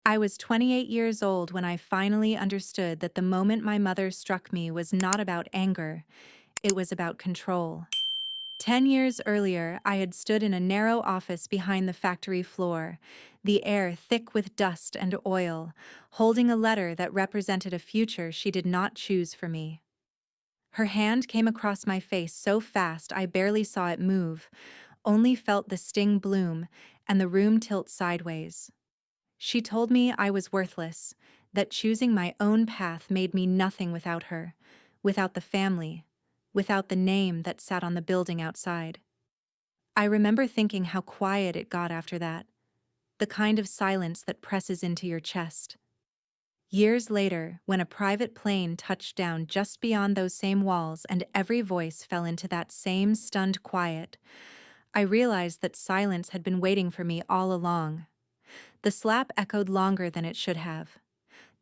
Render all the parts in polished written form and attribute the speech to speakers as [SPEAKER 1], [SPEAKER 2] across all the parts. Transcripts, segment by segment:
[SPEAKER 1] I was 28 years old when I finally understood that the moment my mother struck me was not about anger, it was about control. 10 years earlier, I had stood in a narrow office behind the factory floor, the air thick with dust and oil, holding a letter that represented a future she did not choose for me. Her hand came across my face so fast I barely saw it move, only felt the sting bloom and the room tilt sideways. She told me I was worthless, that choosing my own path made me nothing without her, without the family, without the name that sat on the building outside. I remember thinking how quiet it got after that, the kind of silence that presses into your chest. Years later, when a private plane touched down just beyond those same walls and every voice fell into that same stunned quiet, I realized that silence had been waiting for me all along. The slap echoed longer than it should have,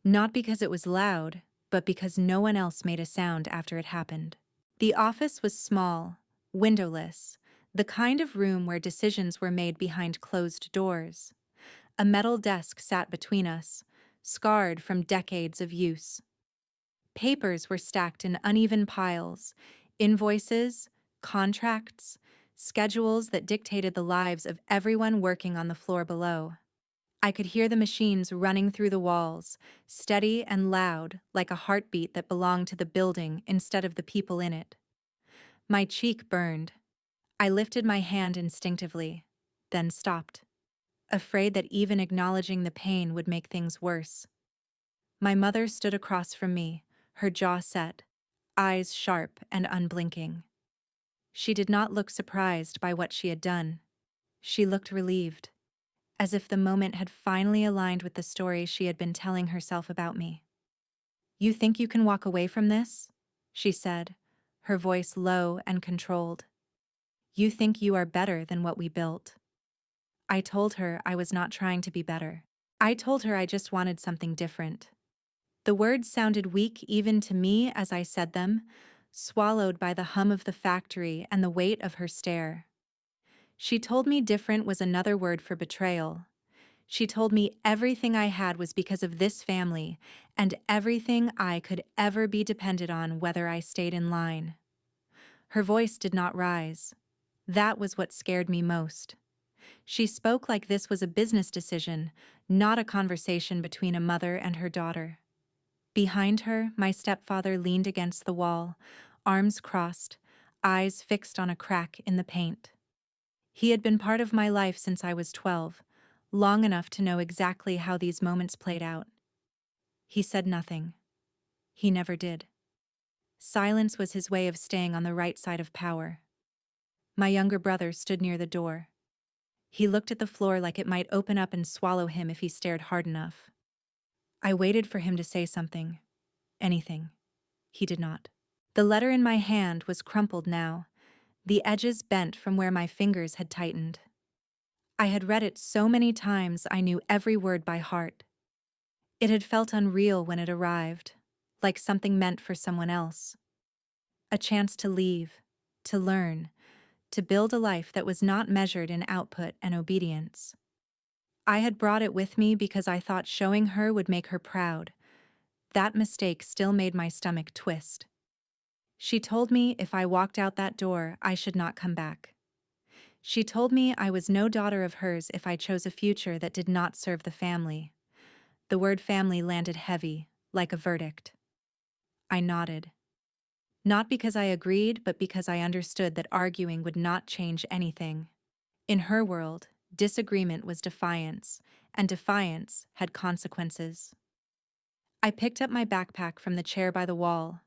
[SPEAKER 1] not because it was loud, but because no one else made a sound after it happened. The office was small, windowless, the kind of room where decisions were made behind closed doors. A metal desk sat between us, scarred from decades of use. Papers were stacked in uneven piles, invoices, contracts, schedules that dictated the lives of everyone working on the floor below. I could hear the machines running through the walls, steady and loud, like a heartbeat that belonged to the building instead of the people in it. My cheek burned. I lifted my hand instinctively, then stopped, afraid that even acknowledging the pain would make things worse. My mother stood across from me, her jaw set, eyes sharp and unblinking. She did not look surprised by what she had done. She looked relieved, as if the moment had finally aligned with the story she had been telling herself about me. "You think you can walk away from this?" she said, her voice low and controlled. "You think you are better than what we built." I told her I was not trying to be better. I told her I just wanted something different. The words sounded weak even to me as I said them, swallowed by the hum of the factory and the weight of her stare. She told me different was another word for betrayal. She told me everything I had was because of this family, and everything I could ever be depended on whether I stayed in line. Her voice did not rise. That was what scared me most. She spoke like this was a business decision, not a conversation between a mother and her daughter. Behind her, my stepfather leaned against the wall, arms crossed, eyes fixed on a crack in the paint. He had been part of my life since I was 12, long enough to know exactly how these moments played out. He said nothing. He never did. Silence was his way of staying on the right side of power. My younger brother stood near the door. He looked at the floor like it might open up and swallow him if he stared hard enough. I waited for him to say something. Anything. He did not. The letter in my hand was crumpled now, the edges bent from where my fingers had tightened. I had read it so many times I knew every word by heart. It had felt unreal when it arrived, like something meant for someone else. A chance to leave, to learn, to build a life that was not measured in output and obedience. I had brought it with me because I thought showing her would make her proud. That mistake still made my stomach twist. She told me if I walked out that door, I should not come back. She told me I was no daughter of hers if I chose a future that did not serve the family. The word family landed heavy, like a verdict. I nodded. Not because I agreed, but because I understood that arguing would not change anything. In her world, disagreement was defiance, and defiance had consequences. I picked up my backpack from the chair by the wall.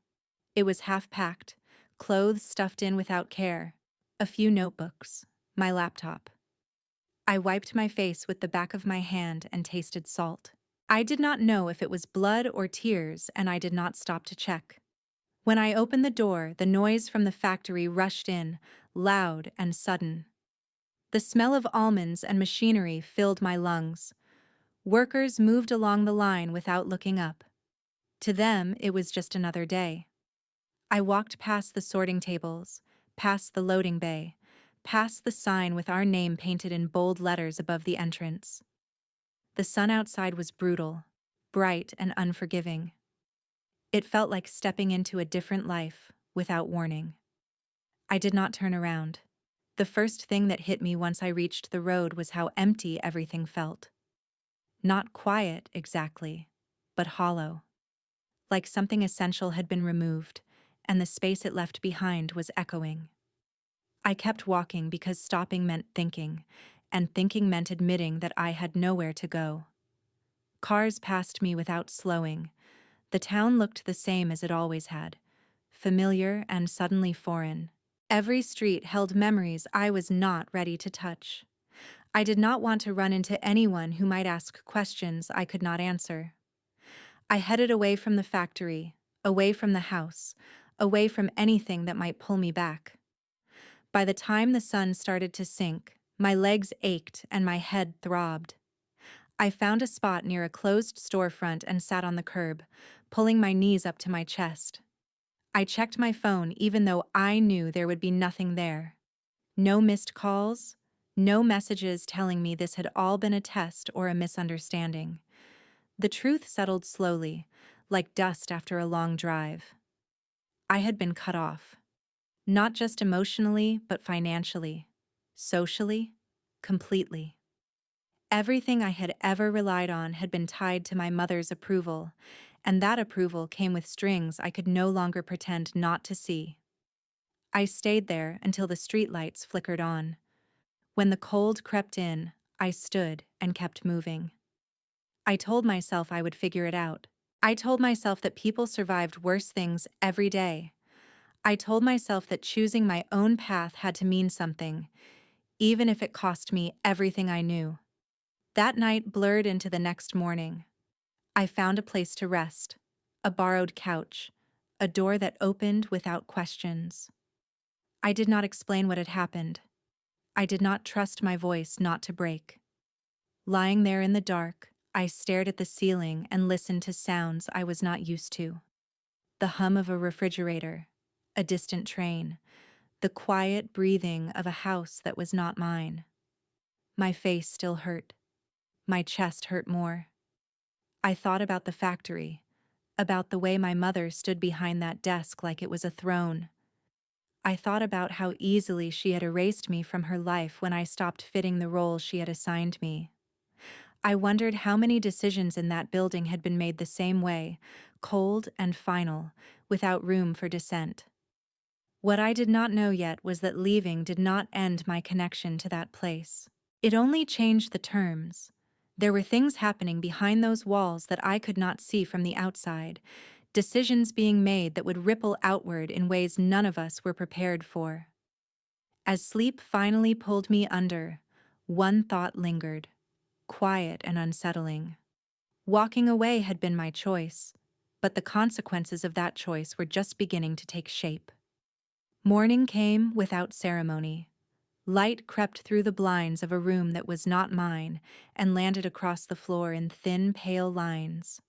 [SPEAKER 1] It was half-packed, clothes stuffed in without care, a few notebooks, my laptop. I wiped my face with the back of my hand and tasted salt. I did not know if it was blood or tears, and I did not stop to check. When I opened the door, the noise from the factory rushed in, loud and sudden. The smell of almonds and machinery filled my lungs. Workers moved along the line without looking up. To them, it was just another day. I walked past the sorting tables, past the loading bay, past the sign with our name painted in bold letters above the entrance. The sun outside was brutal, bright and unforgiving. It felt like stepping into a different life, without warning. I did not turn around. The first thing that hit me once I reached the road was how empty everything felt. Not quiet, exactly, but hollow. Like something essential had been removed, and the space it left behind was echoing. I kept walking because stopping meant thinking, and thinking meant admitting that I had nowhere to go. Cars passed me without slowing. The town looked the same as it always had, familiar and suddenly foreign. Every street held memories I was not ready to touch. I did not want to run into anyone who might ask questions I could not answer. I headed away from the factory, away from the house, away from anything that might pull me back. By the time the sun started to sink, my legs ached and my head throbbed. I found a spot near a closed storefront and sat on the curb, pulling my knees up to my chest. I checked my phone even though I knew there would be nothing there. No missed calls, no messages telling me this had all been a test or a misunderstanding. The truth settled slowly, like dust after a long drive. I had been cut off. Not just emotionally, but financially, socially, completely. Everything I had ever relied on had been tied to my mother's approval, and that approval came with strings I could no longer pretend not to see. I stayed there until the streetlights flickered on. When the cold crept in, I stood and kept moving. I told myself I would figure it out. I told myself that people survived worse things every day. I told myself that choosing my own path had to mean something, even if it cost me everything I knew. That night blurred into the next morning. I found a place to rest, a borrowed couch, a door that opened without questions. I did not explain what had happened. I did not trust my voice not to break. Lying there in the dark, I stared at the ceiling and listened to sounds I was not used to. The hum of a refrigerator, a distant train, the quiet breathing of a house that was not mine. My face still hurt. My chest hurt more. I thought about the factory, about the way my mother stood behind that desk like it was a throne. I thought about how easily she had erased me from her life when I stopped fitting the role she had assigned me. I wondered how many decisions in that building had been made the same way, cold and final, without room for dissent. What I did not know yet was that leaving did not end my connection to that place. It only changed the terms. There were things happening behind those walls that I could not see from the outside, decisions being made that would ripple outward in ways none of us were prepared for. As sleep finally pulled me under, one thought lingered, quiet and unsettling. Walking away had been my choice, but the consequences of that choice were just beginning to take shape. Morning came without ceremony. Light crept through the blinds of a room that was not mine and landed across the floor in thin, pale lines.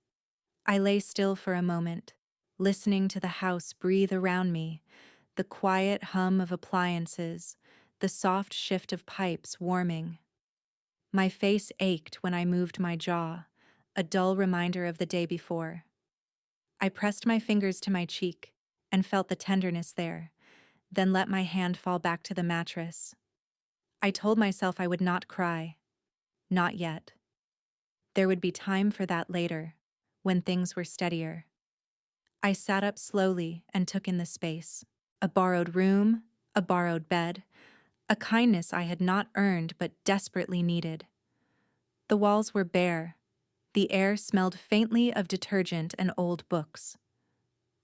[SPEAKER 1] I lay still for a moment, listening to the house breathe around me, the quiet hum of appliances, the soft shift of pipes warming. My face ached when I moved my jaw, a dull reminder of the day before. I pressed my fingers to my cheek and felt the tenderness there, then let my hand fall back to the mattress. I told myself I would not cry. Not yet. There would be time for that later, when things were steadier. I sat up slowly and took in the space. A borrowed room, a borrowed bed, a kindness I had not earned but desperately needed. The walls were bare. The air smelled faintly of detergent and old books.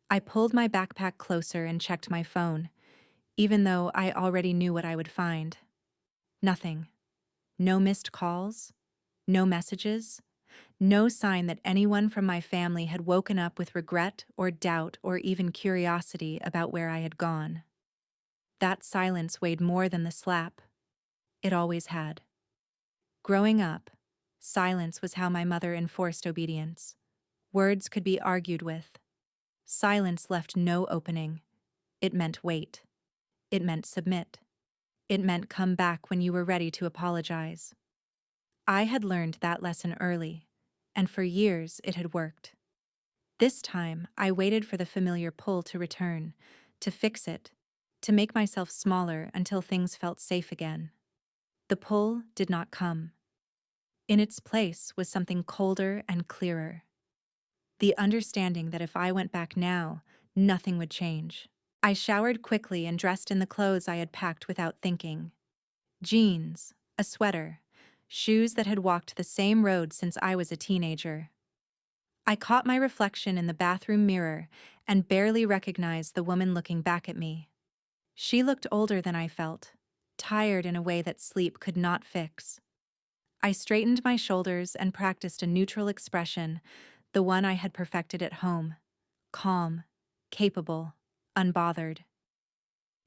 [SPEAKER 1] I pulled my backpack closer and checked my phone, even though I already knew what I would find. Nothing. No missed calls, no messages, no sign that anyone from my family had woken up with regret or doubt or even curiosity about where I had gone. That silence weighed more than the slap. It always had. Growing up, silence was how my mother enforced obedience. Words could be argued with. Silence left no opening. It meant wait. It meant submit. It meant come back when you were ready to apologize. I had learned that lesson early, and for years it had worked. This time, I waited for the familiar pull to return, to fix it, to make myself smaller until things felt safe again. The pull did not come. In its place was something colder and clearer. The understanding that if I went back now, nothing would change. I showered quickly and dressed in the clothes I had packed without thinking. Jeans, a sweater, shoes that had walked the same road since I was a teenager. I caught my reflection in the bathroom mirror and barely recognized the woman looking back at me. She looked older than I felt, tired in a way that sleep could not fix. I straightened my shoulders and practiced a neutral expression, the one I had perfected at home: calm, capable, unbothered.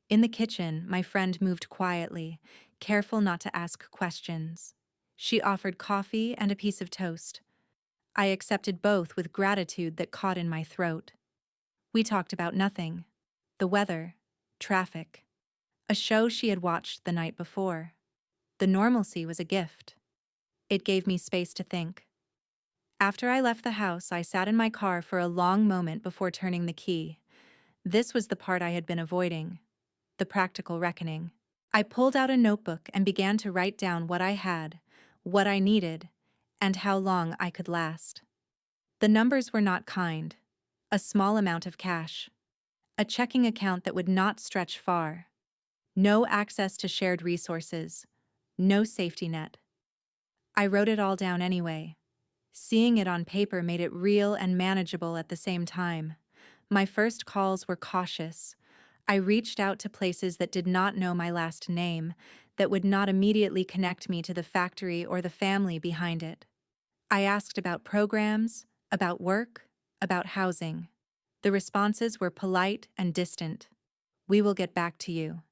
[SPEAKER 1] In the kitchen, my friend moved quietly, careful not to ask questions. She offered coffee and a piece of toast. I accepted both with gratitude that caught in my throat. We talked about nothing: the weather, traffic, a show she had watched the night before. The normalcy was a gift. It gave me space to think. After I left the house, I sat in my car for a long moment before turning the key. This was the part I had been avoiding: the practical reckoning. I pulled out a notebook and began to write down what I had, what I needed, and how long I could last. The numbers were not kind. A small amount of cash. A checking account that would not stretch far. No access to shared resources. No safety net. I wrote it all down anyway. Seeing it on paper made it real and manageable at the same time. My first calls were cautious. I reached out to places that did not know my last name, that would not immediately connect me to the factory or the family behind it. I asked about programs, about work, about housing. The responses were polite and distant. "We will get back to you.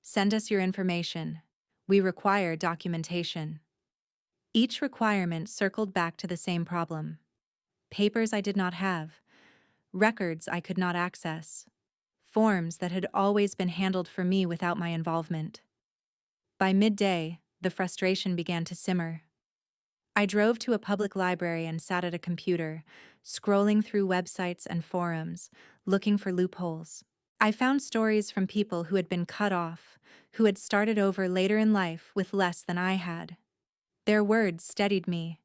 [SPEAKER 1] Send us your information. We require documentation." Each requirement circled back to the same problem: papers I did not have, records I could not access, forms that had always been handled for me without my involvement. By midday, the frustration began to simmer. I drove to a public library and sat at a computer, scrolling through websites and forums, looking for loopholes. I found stories from people who had been cut off, who had started over later in life with less than I had. Their words steadied me.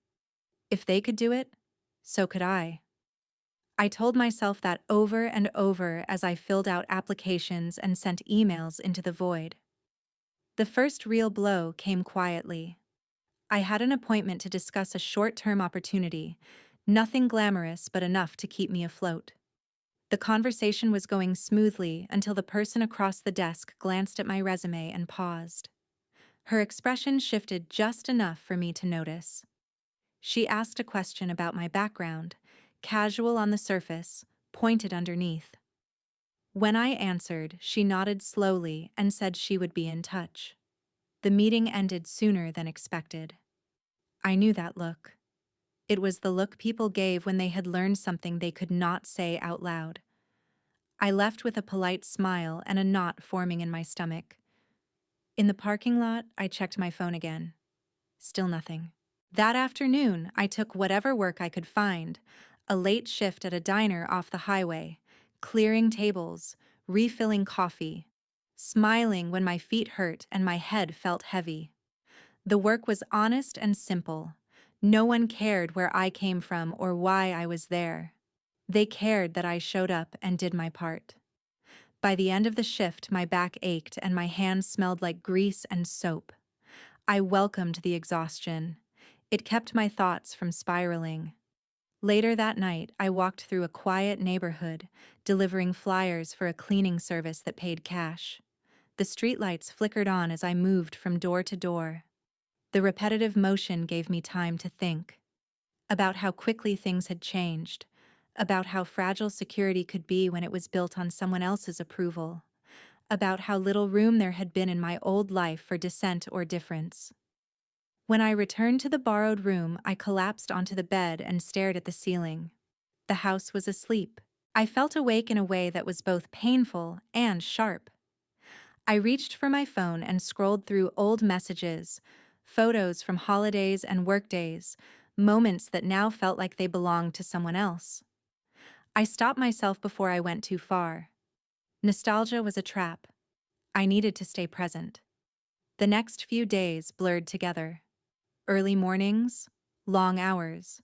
[SPEAKER 1] If they could do it, so could I. I told myself that over and over as I filled out applications and sent emails into the void. The first real blow came quietly. I had an appointment to discuss a short-term opportunity, nothing glamorous but enough to keep me afloat. The conversation was going smoothly until the person across the desk glanced at my resume and paused. Her expression shifted just enough for me to notice. She asked a question about my background, casual on the surface, pointed underneath. When I answered, she nodded slowly and said she would be in touch. The meeting ended sooner than expected. I knew that look. It was the look people gave when they had learned something they could not say out loud. I left with a polite smile and a knot forming in my stomach. In the parking lot, I checked my phone again. Still nothing. That afternoon, I took whatever work I could find: a late shift at a diner off the highway, clearing tables, refilling coffee, smiling when my feet hurt and my head felt heavy. The work was honest and simple. No one cared where I came from or why I was there. They cared that I showed up and did my part. By the end of the shift, my back ached and my hands smelled like grease and soap. I welcomed the exhaustion. It kept my thoughts from spiraling. Later that night, I walked through a quiet neighborhood, delivering flyers for a cleaning service that paid cash. The streetlights flickered on as I moved from door to door. The repetitive motion gave me time to think. About how quickly things had changed. About how fragile security could be when it was built on someone else's approval. About how little room there had been in my old life for dissent or difference. When I returned to the borrowed room, I collapsed onto the bed and stared at the ceiling. The house was asleep. I felt awake in a way that was both painful and sharp. I reached for my phone and scrolled through old messages, Photos from holidays and workdays, moments that now felt like they belonged to someone else. I stopped myself before I went too far. Nostalgia was a trap. I needed to stay present. The next few days blurred together. Early mornings, long hours,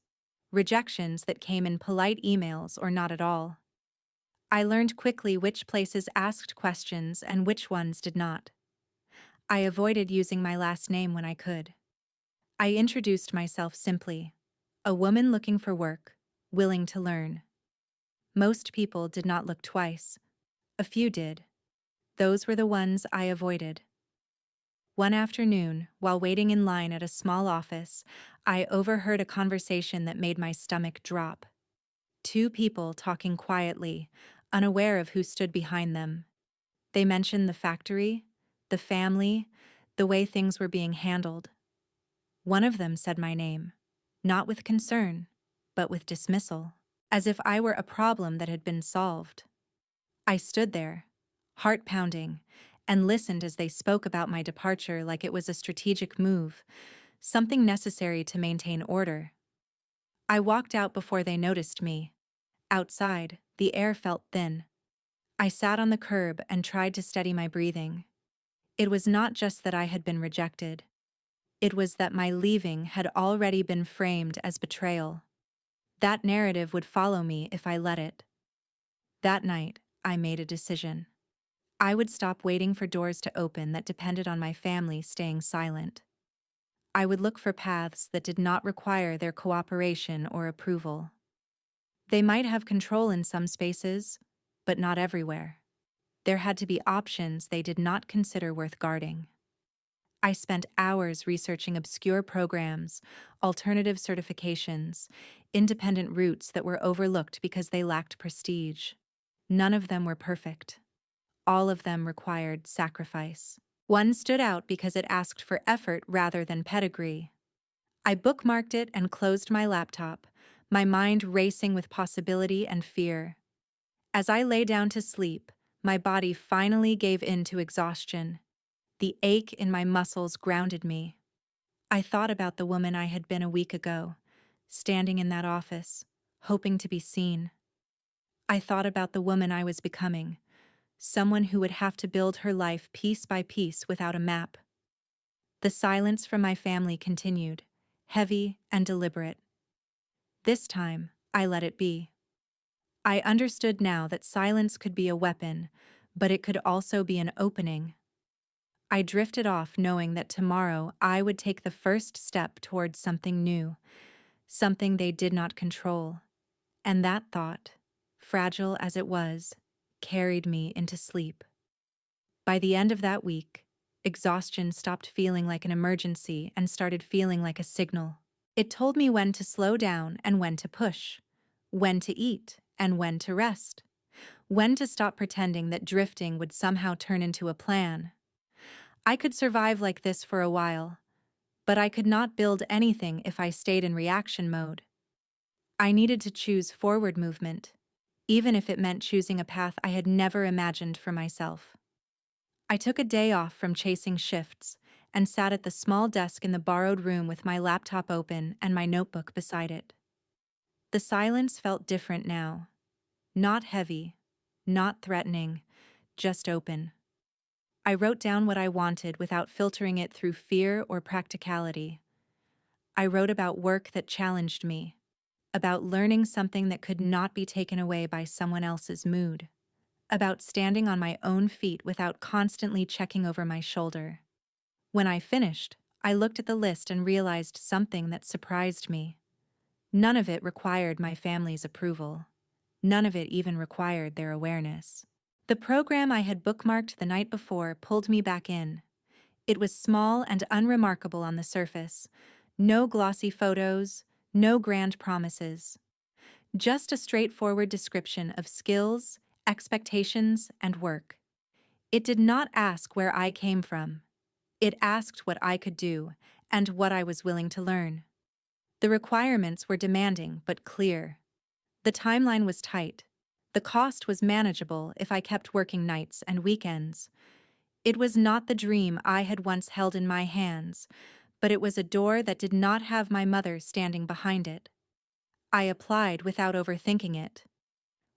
[SPEAKER 1] rejections that came in polite emails or not at all. I learned quickly which places asked questions and which ones did not. I avoided using my last name when I could. I introduced myself simply. A woman looking for work, willing to learn. Most people did not look twice. A few did. Those were the ones I avoided. One afternoon, while waiting in line at a small office, I overheard a conversation that made my stomach drop. Two people talking quietly, unaware of who stood behind them. They mentioned the factory, the family, the way things were being handled. One of them said my name, not with concern, but with dismissal, as if I were a problem that had been solved. I stood there, heart pounding, and listened as they spoke about my departure like it was a strategic move, something necessary to maintain order. I walked out before they noticed me. Outside, the air felt thin. I sat on the curb and tried to steady my breathing. It was not just that I had been rejected. It was that my leaving had already been framed as betrayal. That narrative would follow me if I let it. That night, I made a decision. I would stop waiting for doors to open that depended on my family staying silent. I would look for paths that did not require their cooperation or approval. They might have control in some spaces, but not everywhere. There had to be options they did not consider worth guarding. I spent hours researching obscure programs, alternative certifications, independent routes that were overlooked because they lacked prestige. None of them were perfect. All of them required sacrifice. One stood out because it asked for effort rather than pedigree. I bookmarked it and closed my laptop, my mind racing with possibility and fear. As I lay down to sleep, my body finally gave in to exhaustion. The ache in my muscles grounded me. I thought about the woman I had been a week ago, standing in that office, hoping to be seen. I thought about the woman I was becoming, someone who would have to build her life piece by piece without a map. The silence from my family continued, heavy and deliberate. This time, I let it be. I understood now that silence could be a weapon, but it could also be an opening. I drifted off knowing that tomorrow I would take the first step towards something new, something they did not control. And that thought, fragile as it was, carried me into sleep. By the end of that week, exhaustion stopped feeling like an emergency and started feeling like a signal. It told me when to slow down and when to push, when to eat and when to rest, when to stop pretending that drifting would somehow turn into a plan. I could survive like this for a while, but I could not build anything if I stayed in reaction mode. I needed to choose forward movement, even if it meant choosing a path I had never imagined for myself. I took a day off from chasing shifts and sat at the small desk in the borrowed room with my laptop open and my notebook beside it. The silence felt different now. Not heavy, not threatening, just open. I wrote down what I wanted without filtering it through fear or practicality. I wrote about work that challenged me, about learning something that could not be taken away by someone else's mood, about standing on my own feet without constantly checking over my shoulder. When I finished, I looked at the list and realized something that surprised me. None of it required my family's approval. None of it even required their awareness. The program I had bookmarked the night before pulled me back in. It was small and unremarkable on the surface. No glossy photos, no grand promises. Just a straightforward description of skills, expectations, and work. It did not ask where I came from. It asked what I could do and what I was willing to learn. The requirements were demanding but clear. The timeline was tight. The cost was manageable if I kept working nights and weekends. It was not the dream I had once held in my hands, but it was a door that did not have my mother standing behind it. I applied without overthinking it.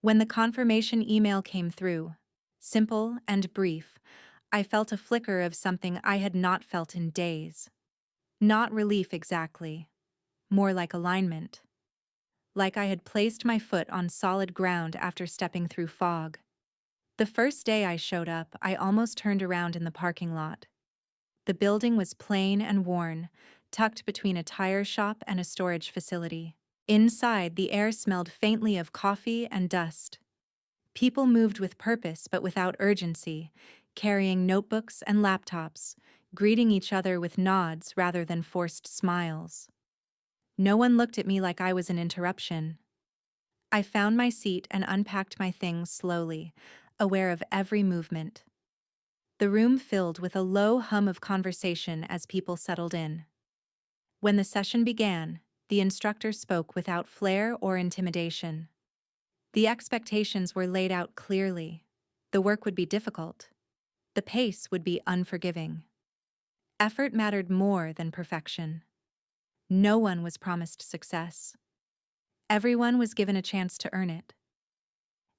[SPEAKER 1] When the confirmation email came through, simple and brief, I felt a flicker of something I had not felt in days. Not relief exactly, more like alignment. Like I had placed my foot on solid ground after stepping through fog. The first day I showed up, I almost turned around in the parking lot. The building was plain and worn, tucked between a tire shop and a storage facility. Inside, the air smelled faintly of coffee and dust. People moved with purpose but without urgency, carrying notebooks and laptops, greeting each other with nods rather than forced smiles. No one looked at me like I was an interruption. I found my seat and unpacked my things slowly, aware of every movement. The room filled with a low hum of conversation as people settled in. When the session began, the instructor spoke without flair or intimidation. The expectations were laid out clearly. The work would be difficult. The pace would be unforgiving. Effort mattered more than perfection. No one was promised success. Everyone was given a chance to earn it.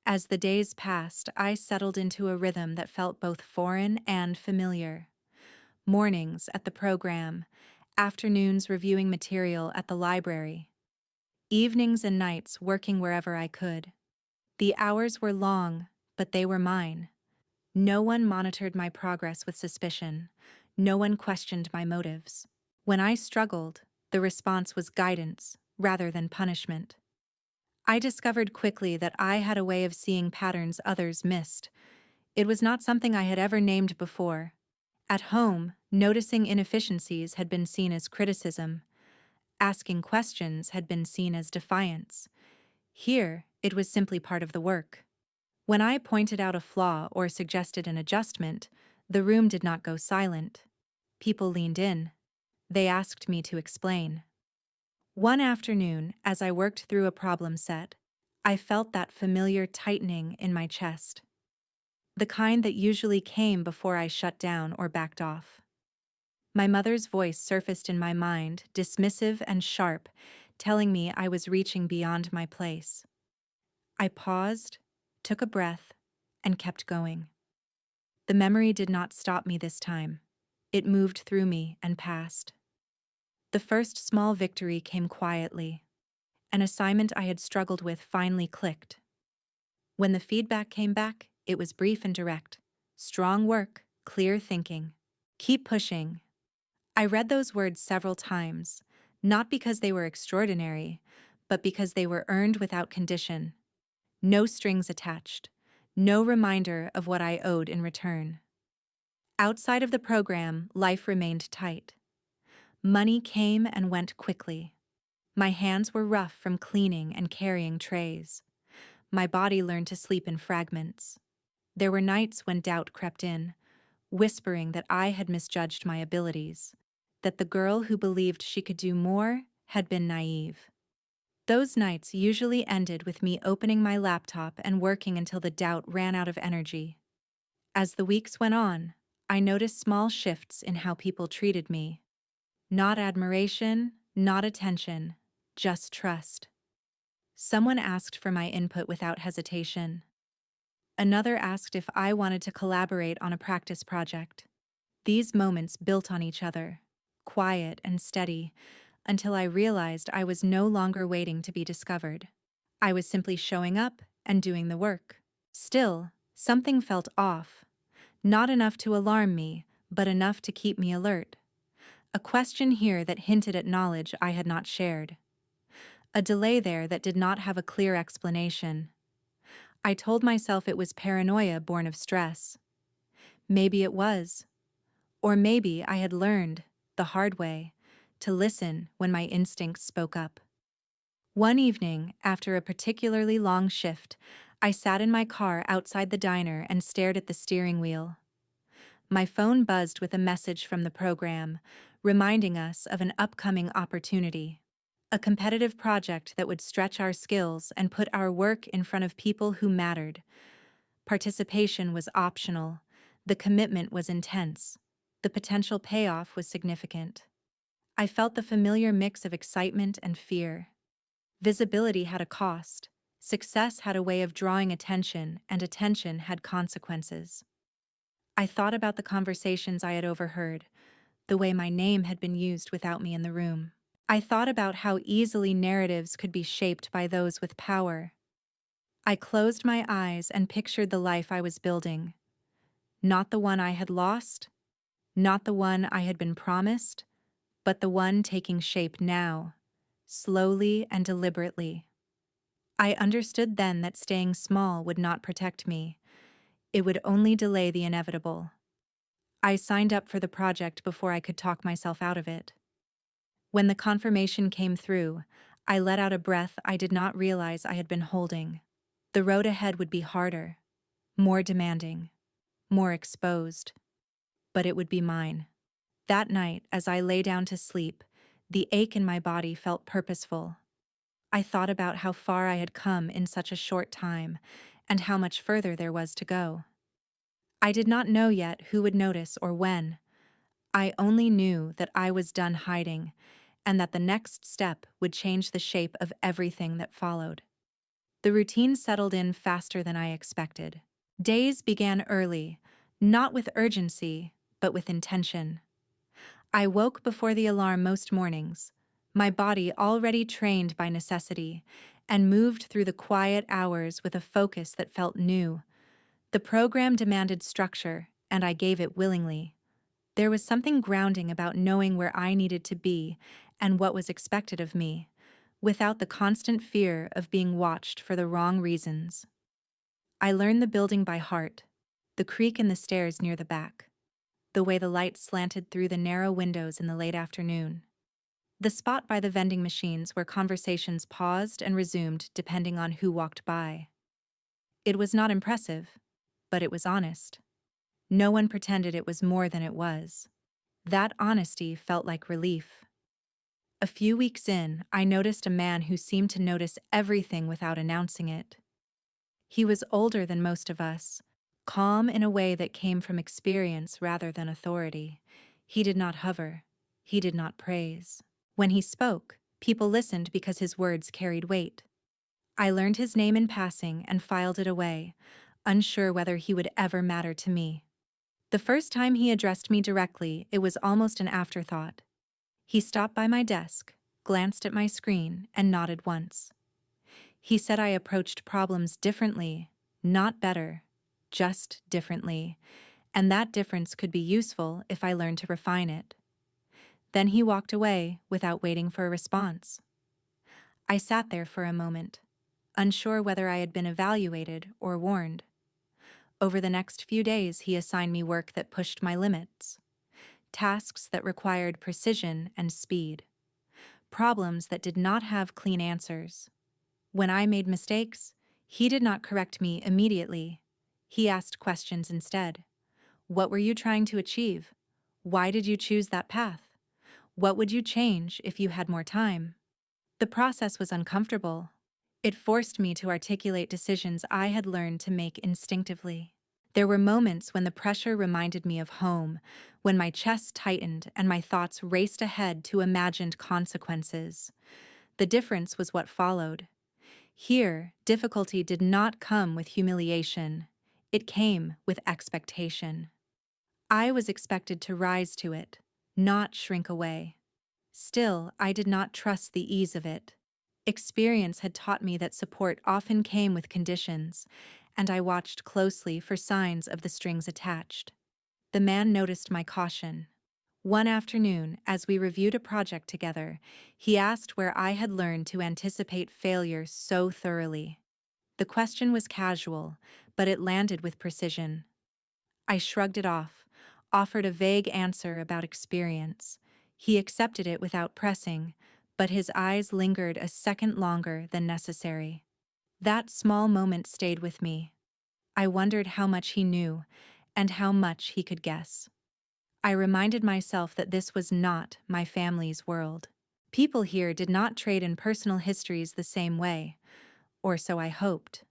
[SPEAKER 1] As the days passed, I settled into a rhythm that felt both foreign and familiar. Mornings at the program, afternoons reviewing material at the library, evenings and nights working wherever I could. The hours were long, but they were mine. No one monitored my progress with suspicion. No one questioned my motives. When I struggled, the response was guidance rather than punishment. I discovered quickly that I had a way of seeing patterns others missed. It was not something I had ever named before. At home, noticing inefficiencies had been seen as criticism. Asking questions had been seen as defiance. Here, it was simply part of the work. When I pointed out a flaw or suggested an adjustment, the room did not go silent. People leaned in. They asked me to explain. One afternoon, as I worked through a problem set, I felt that familiar tightening in my chest. The kind that usually came before I shut down or backed off. My mother's voice surfaced in my mind, dismissive and sharp, telling me I was reaching beyond my place. I paused, took a breath, and kept going. The memory did not stop me this time. It moved through me and passed. The first small victory came quietly. An assignment I had struggled with finally clicked. When the feedback came back, it was brief and direct. Strong work, clear thinking. Keep pushing. I read those words several times, not because they were extraordinary, but because they were earned without condition. No strings attached. No reminder of what I owed in return. Outside of the program, life remained tight. Money came and went quickly. My hands were rough from cleaning and carrying trays. My body learned to sleep in fragments. There were nights when doubt crept in, whispering that I had misjudged my abilities, that the girl who believed she could do more had been naive. Those nights usually ended with me opening my laptop and working until the doubt ran out of energy. As the weeks went on, I noticed small shifts in how people treated me. Not admiration, not attention, just trust. Someone asked for my input without hesitation. Another asked if I wanted to collaborate on a practice project. These moments built on each other, quiet and steady, until I realized I was no longer waiting to be discovered. I was simply showing up and doing the work. Still, something felt off. Not enough to alarm me, but enough to keep me alert. A question here that hinted at knowledge I had not shared. A delay there that did not have a clear explanation. I told myself it was paranoia born of stress. Maybe it was. Or maybe I had learned, the hard way, to listen when my instincts spoke up. One evening, after a particularly long shift, I sat in my car outside the diner and stared at the steering wheel. My phone buzzed with a message from the program, reminding us of an upcoming opportunity. A competitive project that would stretch our skills and put our work in front of people who mattered. Participation was optional. The commitment was intense. The potential payoff was significant. I felt the familiar mix of excitement and fear. Visibility had a cost. Success had a way of drawing attention, and attention had consequences. I thought about the conversations I had overheard, the way my name had been used without me in the room. I thought about how easily narratives could be shaped by those with power. I closed my eyes and pictured the life I was building. Not the one I had lost, not the one I had been promised, but the one taking shape now, slowly and deliberately. I understood then that staying small would not protect me. It would only delay the inevitable. I signed up for the project before I could talk myself out of it. When the confirmation came through, I let out a breath I did not realize I had been holding. The road ahead would be harder, more demanding, more exposed, but it would be mine. That night, as I lay down to sleep, the ache in my body felt purposeful. I thought about how far I had come in such a short time, and how much further there was to go. I did not know yet who would notice or when. I only knew that I was done hiding, and that the next step would change the shape of everything that followed. The routine settled in faster than I expected. Days began early, not with urgency, but with intention. I woke before the alarm most mornings, my body already trained by necessity, and moved through the quiet hours with a focus that felt new. The program demanded structure, and I gave it willingly. There was something grounding about knowing where I needed to be and what was expected of me, without the constant fear of being watched for the wrong reasons. I learned the building by heart, the creak in the stairs near the back, the way the light slanted through the narrow windows in the late afternoon, the spot by the vending machines where conversations paused and resumed depending on who walked by. It was not impressive, but it was honest. No one pretended it was more than it was. That honesty felt like relief. A few weeks in, I noticed a man who seemed to notice everything without announcing it. He was older than most of us, calm in a way that came from experience rather than authority. He did not hover. He did not praise. When he spoke, people listened because his words carried weight. I learned his name in passing and filed it away, unsure whether he would ever matter to me. The first time he addressed me directly, it was almost an afterthought. He stopped by my desk, glanced at my screen, and nodded once. He said I approached problems differently, not better, just differently, and that difference could be useful if I learned to refine it. Then he walked away without waiting for a response. I sat there for a moment, unsure whether I had been evaluated or warned. Over the next few days, he assigned me work that pushed my limits, tasks that required precision and speed, problems that did not have clean answers. When I made mistakes, he did not correct me immediately. He asked questions instead. What were you trying to achieve? Why did you choose that path? What would you change if you had more time? The process was uncomfortable. It forced me to articulate decisions I had learned to make instinctively. There were moments when the pressure reminded me of home, when my chest tightened and my thoughts raced ahead to imagined consequences. The difference was what followed. Here, difficulty did not come with humiliation. It came with expectation. I was expected to rise to it, not shrink away. Still, I did not trust the ease of it. Experience had taught me that support often came with conditions, and I watched closely for signs of the strings attached. The man noticed my caution. One afternoon, as we reviewed a project together, he asked where I had learned to anticipate failure so thoroughly. The question was casual, but it landed with precision. I shrugged it off, offered a vague answer about experience. He accepted it without pressing, but his eyes lingered a second longer than necessary. That small moment stayed with me. I wondered how much he knew, and how much he could guess. I reminded myself that this was not my family's world. People here did not trade in personal histories the same way, or so I hoped.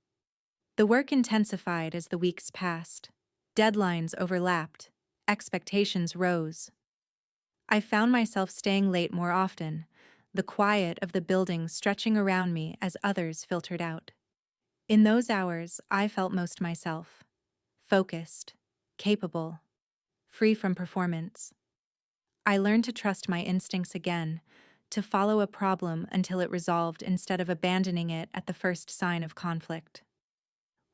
[SPEAKER 1] The work intensified as the weeks passed. Deadlines overlapped. Expectations rose. I found myself staying late more often, the quiet of the building stretching around me as others filtered out. In those hours, I felt most myself. Focused, capable, free from performance. I learned to trust my instincts again, to follow a problem until it resolved instead of abandoning it at the first sign of conflict.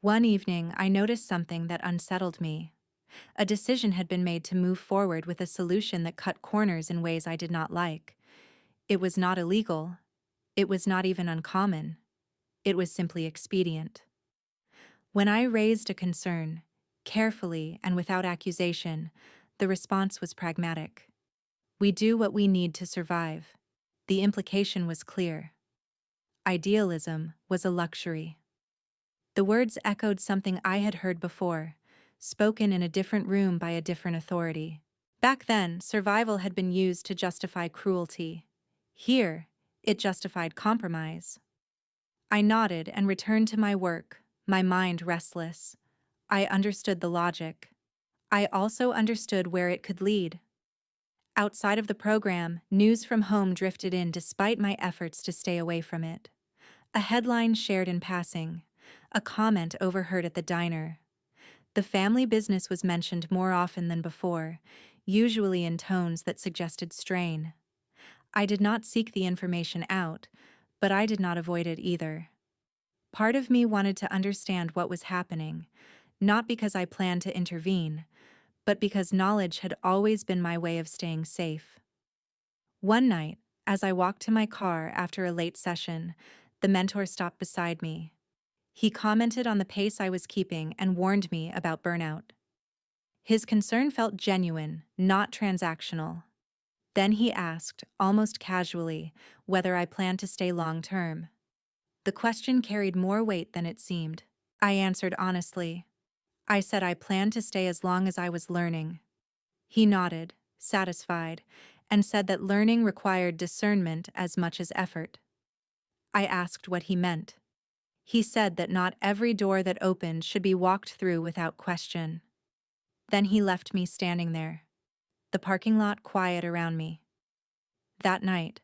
[SPEAKER 1] One evening, I noticed something that unsettled me. A decision had been made to move forward with a solution that cut corners in ways I did not like. It was not illegal. It was not even uncommon. It was simply expedient. When I raised a concern, carefully and without accusation, the response was pragmatic. We do what we need to survive. The implication was clear. Idealism was a luxury. The words echoed something I had heard before, spoken in a different room by a different authority. Back then, survival had been used to justify cruelty. Here, it justified compromise. I nodded and returned to my work, my mind restless. I understood the logic. I also understood where it could lead. Outside of the program, news from home drifted in despite my efforts to stay away from it. A headline shared in passing, a comment overheard at the diner. The family business was mentioned more often than before, usually in tones that suggested strain. I did not seek the information out, but I did not avoid it either. Part of me wanted to understand what was happening, not because I planned to intervene, but because knowledge had always been my way of staying safe. One night, as I walked to my car after a late session, the mentor stopped beside me. He commented on the pace I was keeping and warned me about burnout. His concern felt genuine, not transactional. Then he asked, almost casually, whether I planned to stay long-term. The question carried more weight than it seemed. I answered honestly. I said I planned to stay as long as I was learning. He nodded, satisfied, and said that learning required discernment as much as effort. I asked what he meant. He said that not every door that opened should be walked through without question. Then he left me standing there, the parking lot quiet around me. That night,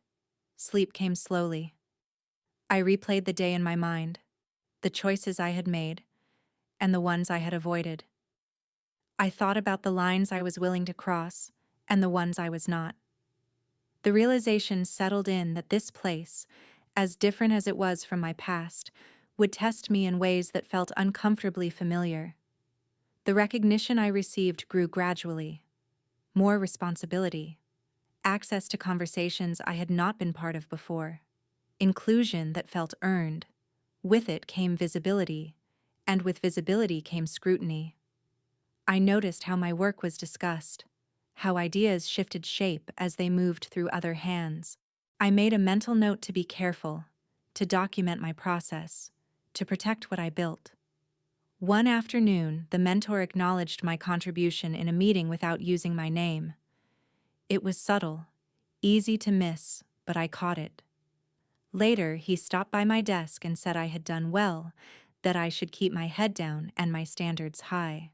[SPEAKER 1] sleep came slowly. I replayed the day in my mind, the choices I had made, and the ones I had avoided. I thought about the lines I was willing to cross and the ones I was not. The realization settled in that this place, as different as it was from my past, would test me in ways that felt uncomfortably familiar. The recognition I received grew gradually. More responsibility, access to conversations I had not been part of before, inclusion that felt earned. With it came visibility, and with visibility came scrutiny. I noticed how my work was discussed, how ideas shifted shape as they moved through other hands. I made a mental note to be careful, to document my process, to protect what I built. One afternoon, the mentor acknowledged my contribution in a meeting without using my name. It was subtle, easy to miss, but I caught it. Later, he stopped by my desk and said I had done well, that I should keep my head down and my standards high.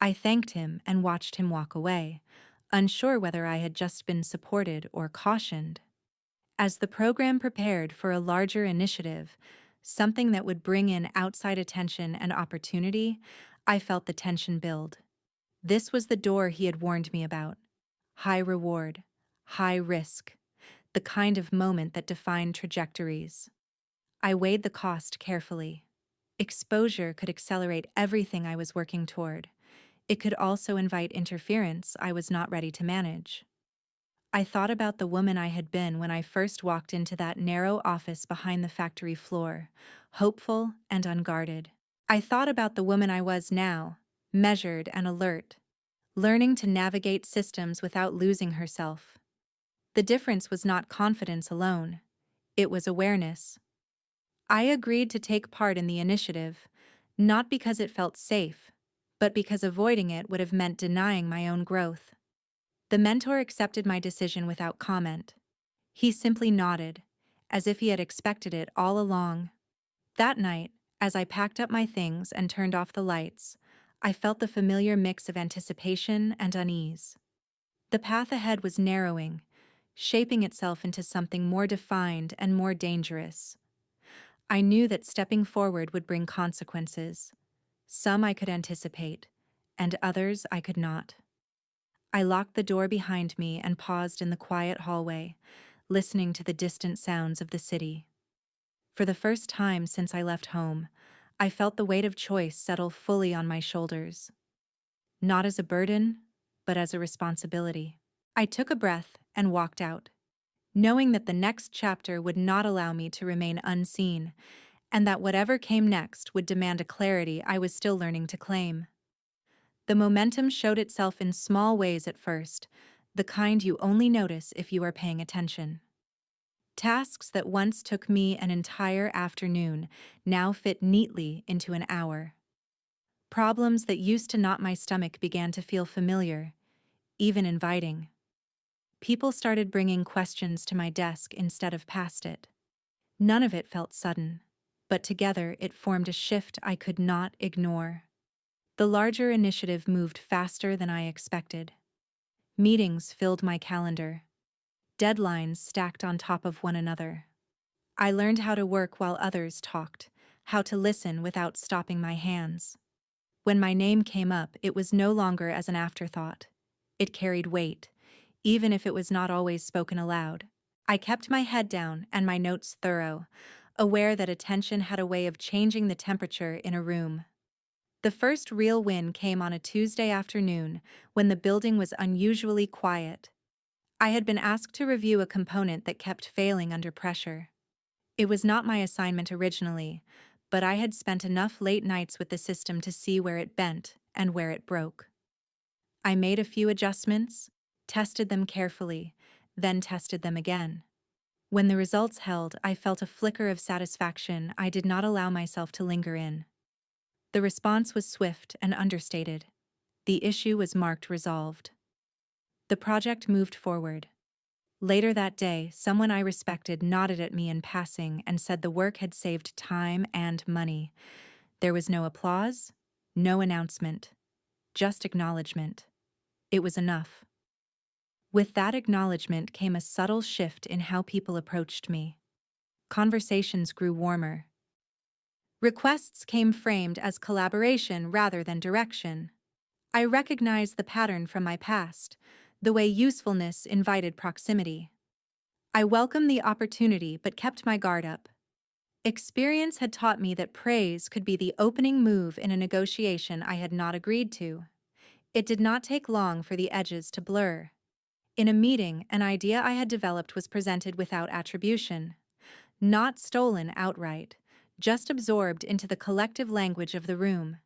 [SPEAKER 1] I thanked him and watched him walk away, unsure whether I had just been supported or cautioned. As the program prepared for a larger initiative, something that would bring in outside attention and opportunity, I felt the tension build. This was the door he had warned me about. High reward, high risk, the kind of moment that defined trajectories. I weighed the cost carefully. Exposure could accelerate everything I was working toward. It could also invite interference I was not ready to manage. I thought about the woman I had been when I first walked into that narrow office behind the factory floor, hopeful and unguarded. I thought about the woman I was now, measured and alert, learning to navigate systems without losing herself. The difference was not confidence alone. It was awareness. I agreed to take part in the initiative, not because it felt safe, but because avoiding it would have meant denying my own growth. The mentor accepted my decision without comment. He simply nodded, as if he had expected it all along. That night, as I packed up my things and turned off the lights, I felt the familiar mix of anticipation and unease. The path ahead was narrowing, shaping itself into something more defined and more dangerous. I knew that stepping forward would bring consequences. Some I could anticipate, and others I could not. I locked the door behind me and paused in the quiet hallway, listening to the distant sounds of the city. For the first time since I left home, I felt the weight of choice settle fully on my shoulders. Not as a burden, but as a responsibility. I took a breath and walked out, knowing that the next chapter would not allow me to remain unseen, and that whatever came next would demand a clarity I was still learning to claim. The momentum showed itself in small ways at first, the kind you only notice if you are paying attention. Tasks that once took me an entire afternoon now fit neatly into an hour. Problems that used to knot my stomach began to feel familiar, even inviting. People started bringing questions to my desk instead of past it. None of it felt sudden, but together it formed a shift I could not ignore. The larger initiative moved faster than I expected. Meetings filled my calendar. Deadlines stacked on top of one another. I learned how to work while others talked, how to listen without stopping my hands. When my name came up, it was no longer as an afterthought. It carried weight, even if it was not always spoken aloud. I kept my head down and my notes thorough, aware that attention had a way of changing the temperature in a room. The first real win came on a Tuesday afternoon when the building was unusually quiet. I had been asked to review a component that kept failing under pressure. It was not my assignment originally, but I had spent enough late nights with the system to see where it bent and where it broke. I made a few adjustments, tested them carefully, then tested them again. When the results held, I felt a flicker of satisfaction I did not allow myself to linger in. The response was swift and understated. The issue was marked resolved. The project moved forward. Later that day, someone I respected nodded at me in passing and said the work had saved time and money. There was no applause, no announcement, just acknowledgement. It was enough. With that acknowledgement came a subtle shift in how people approached me. Conversations grew warmer. Requests came framed as collaboration rather than direction. I recognized the pattern from my past, the way usefulness invited proximity. I welcomed the opportunity but kept my guard up. Experience had taught me that praise could be the opening move in a negotiation I had not agreed to. It did not take long for the edges to blur. In a meeting, an idea I had developed was presented without attribution. Not stolen outright, just absorbed into the collective language of the room.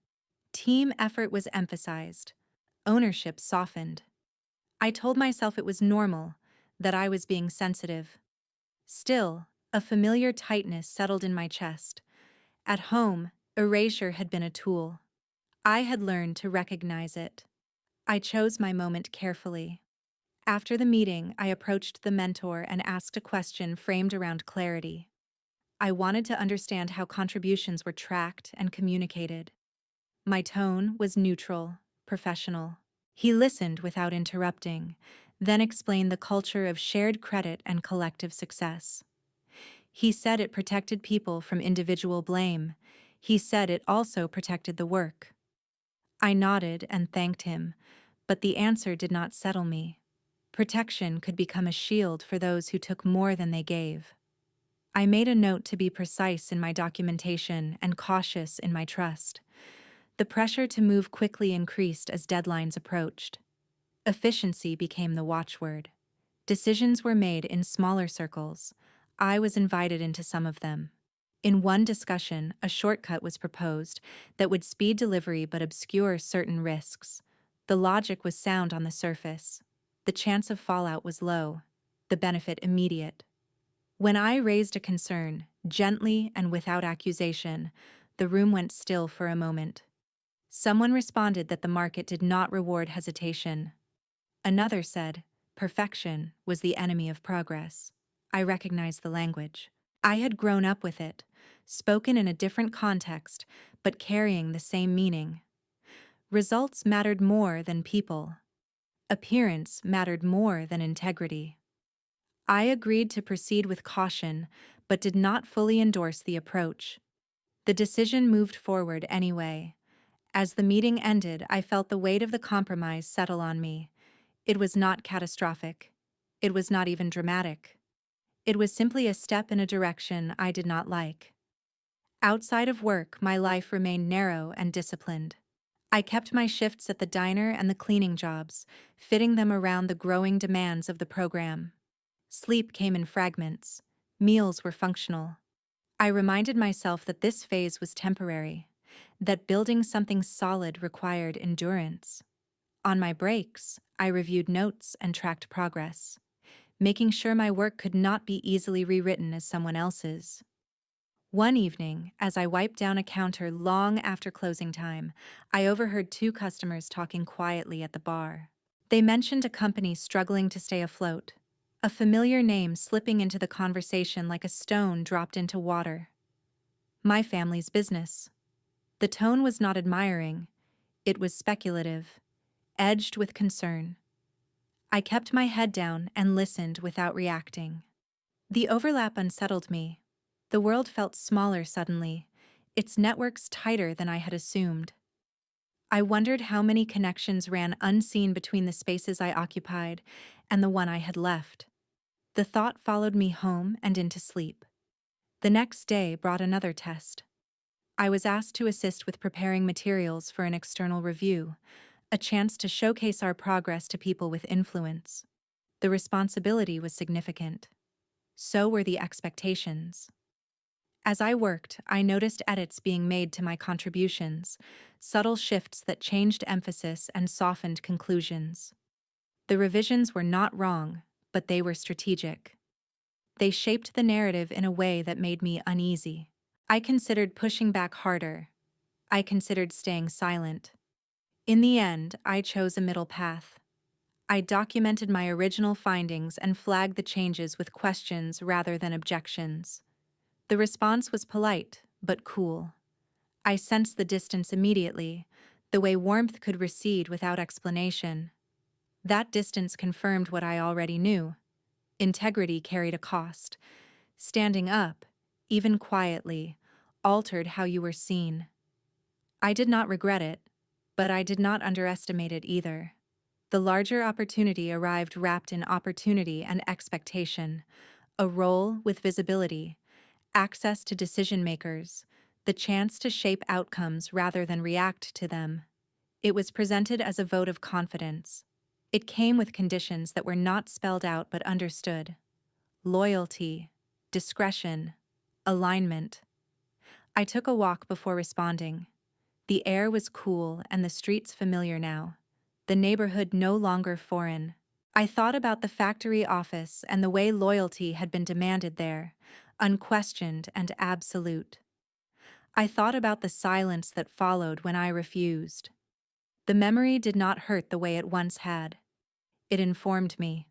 [SPEAKER 1] Team effort was emphasized. Ownership softened. I told myself it was normal, that I was being sensitive. Still, a familiar tightness settled in my chest. At home, erasure had been a tool. I had learned to recognize it. I chose my moment carefully. After the meeting, I approached the mentor and asked a question framed around clarity. I wanted to understand how contributions were tracked and communicated. My tone was neutral, professional. He listened without interrupting, then explained the culture of shared credit and collective success. He said it protected people from individual blame. He said it also protected the work. I nodded and thanked him, but the answer did not settle me. Protection could become a shield for those who took more than they gave. I made a note to be precise in my documentation and cautious in my trust. The pressure to move quickly increased as deadlines approached. Efficiency became the watchword. Decisions were made in smaller circles. I was invited into some of them. In one discussion, a shortcut was proposed that would speed delivery but obscure certain risks. The logic was sound on the surface. The chance of fallout was low, the benefit immediate. When I raised a concern, gently and without accusation, the room went still for a moment. Someone responded that the market did not reward hesitation. Another said, perfection was the enemy of progress. I recognized the language. I had grown up with it, spoken in a different context, but carrying the same meaning. Results mattered more than people. Appearance mattered more than integrity. I agreed to proceed with caution, but did not fully endorse the approach. The decision moved forward anyway. As the meeting ended, I felt the weight of the compromise settle on me. It was not catastrophic. It was not even dramatic. It was simply a step in a direction I did not like. Outside of work, my life remained narrow and disciplined. I kept my shifts at the diner and the cleaning jobs, fitting them around the growing demands of the program. Sleep came in fragments. Meals were functional. I reminded myself that this phase was temporary, that building something solid required endurance. On my breaks, I reviewed notes and tracked progress, making sure my work could not be easily rewritten as someone else's. One evening, as I wiped down a counter long after closing time, I overheard two customers talking quietly at the bar. They mentioned a company struggling to stay afloat, a familiar name slipping into the conversation like a stone dropped into water. My family's business. The tone was not admiring, it was speculative, edged with concern. I kept my head down and listened without reacting. The overlap unsettled me. The world felt smaller suddenly, its networks tighter than I had assumed. I wondered how many connections ran unseen between the spaces I occupied and the one I had left. The thought followed me home and into sleep. The next day brought another test. I was asked to assist with preparing materials for an external review, a chance to showcase our progress to people with influence. The responsibility was significant. So were the expectations. As I worked, I noticed edits being made to my contributions, subtle shifts that changed emphasis and softened conclusions. The revisions were not wrong, but they were strategic. They shaped the narrative in a way that made me uneasy. I considered pushing back harder. I considered staying silent. In the end, I chose a middle path. I documented my original findings and flagged the changes with questions rather than objections. The response was polite, but cool. I sensed the distance immediately, the way warmth could recede without explanation. That distance confirmed what I already knew. Integrity carried a cost. Standing up, even quietly, altered how you were seen. I did not regret it, but I did not underestimate it either. The larger opportunity arrived wrapped in opportunity and expectation, a role with visibility, access to decision-makers, the chance to shape outcomes rather than react to them. It was presented as a vote of confidence. It came with conditions that were not spelled out but understood. Loyalty, discretion, alignment. I took a walk before responding. The air was cool and the streets familiar now. The neighborhood no longer foreign. I thought about the factory office and the way loyalty had been demanded there, unquestioned and absolute. I thought about the silence that followed when I refused. The memory did not hurt the way it once had. It informed me.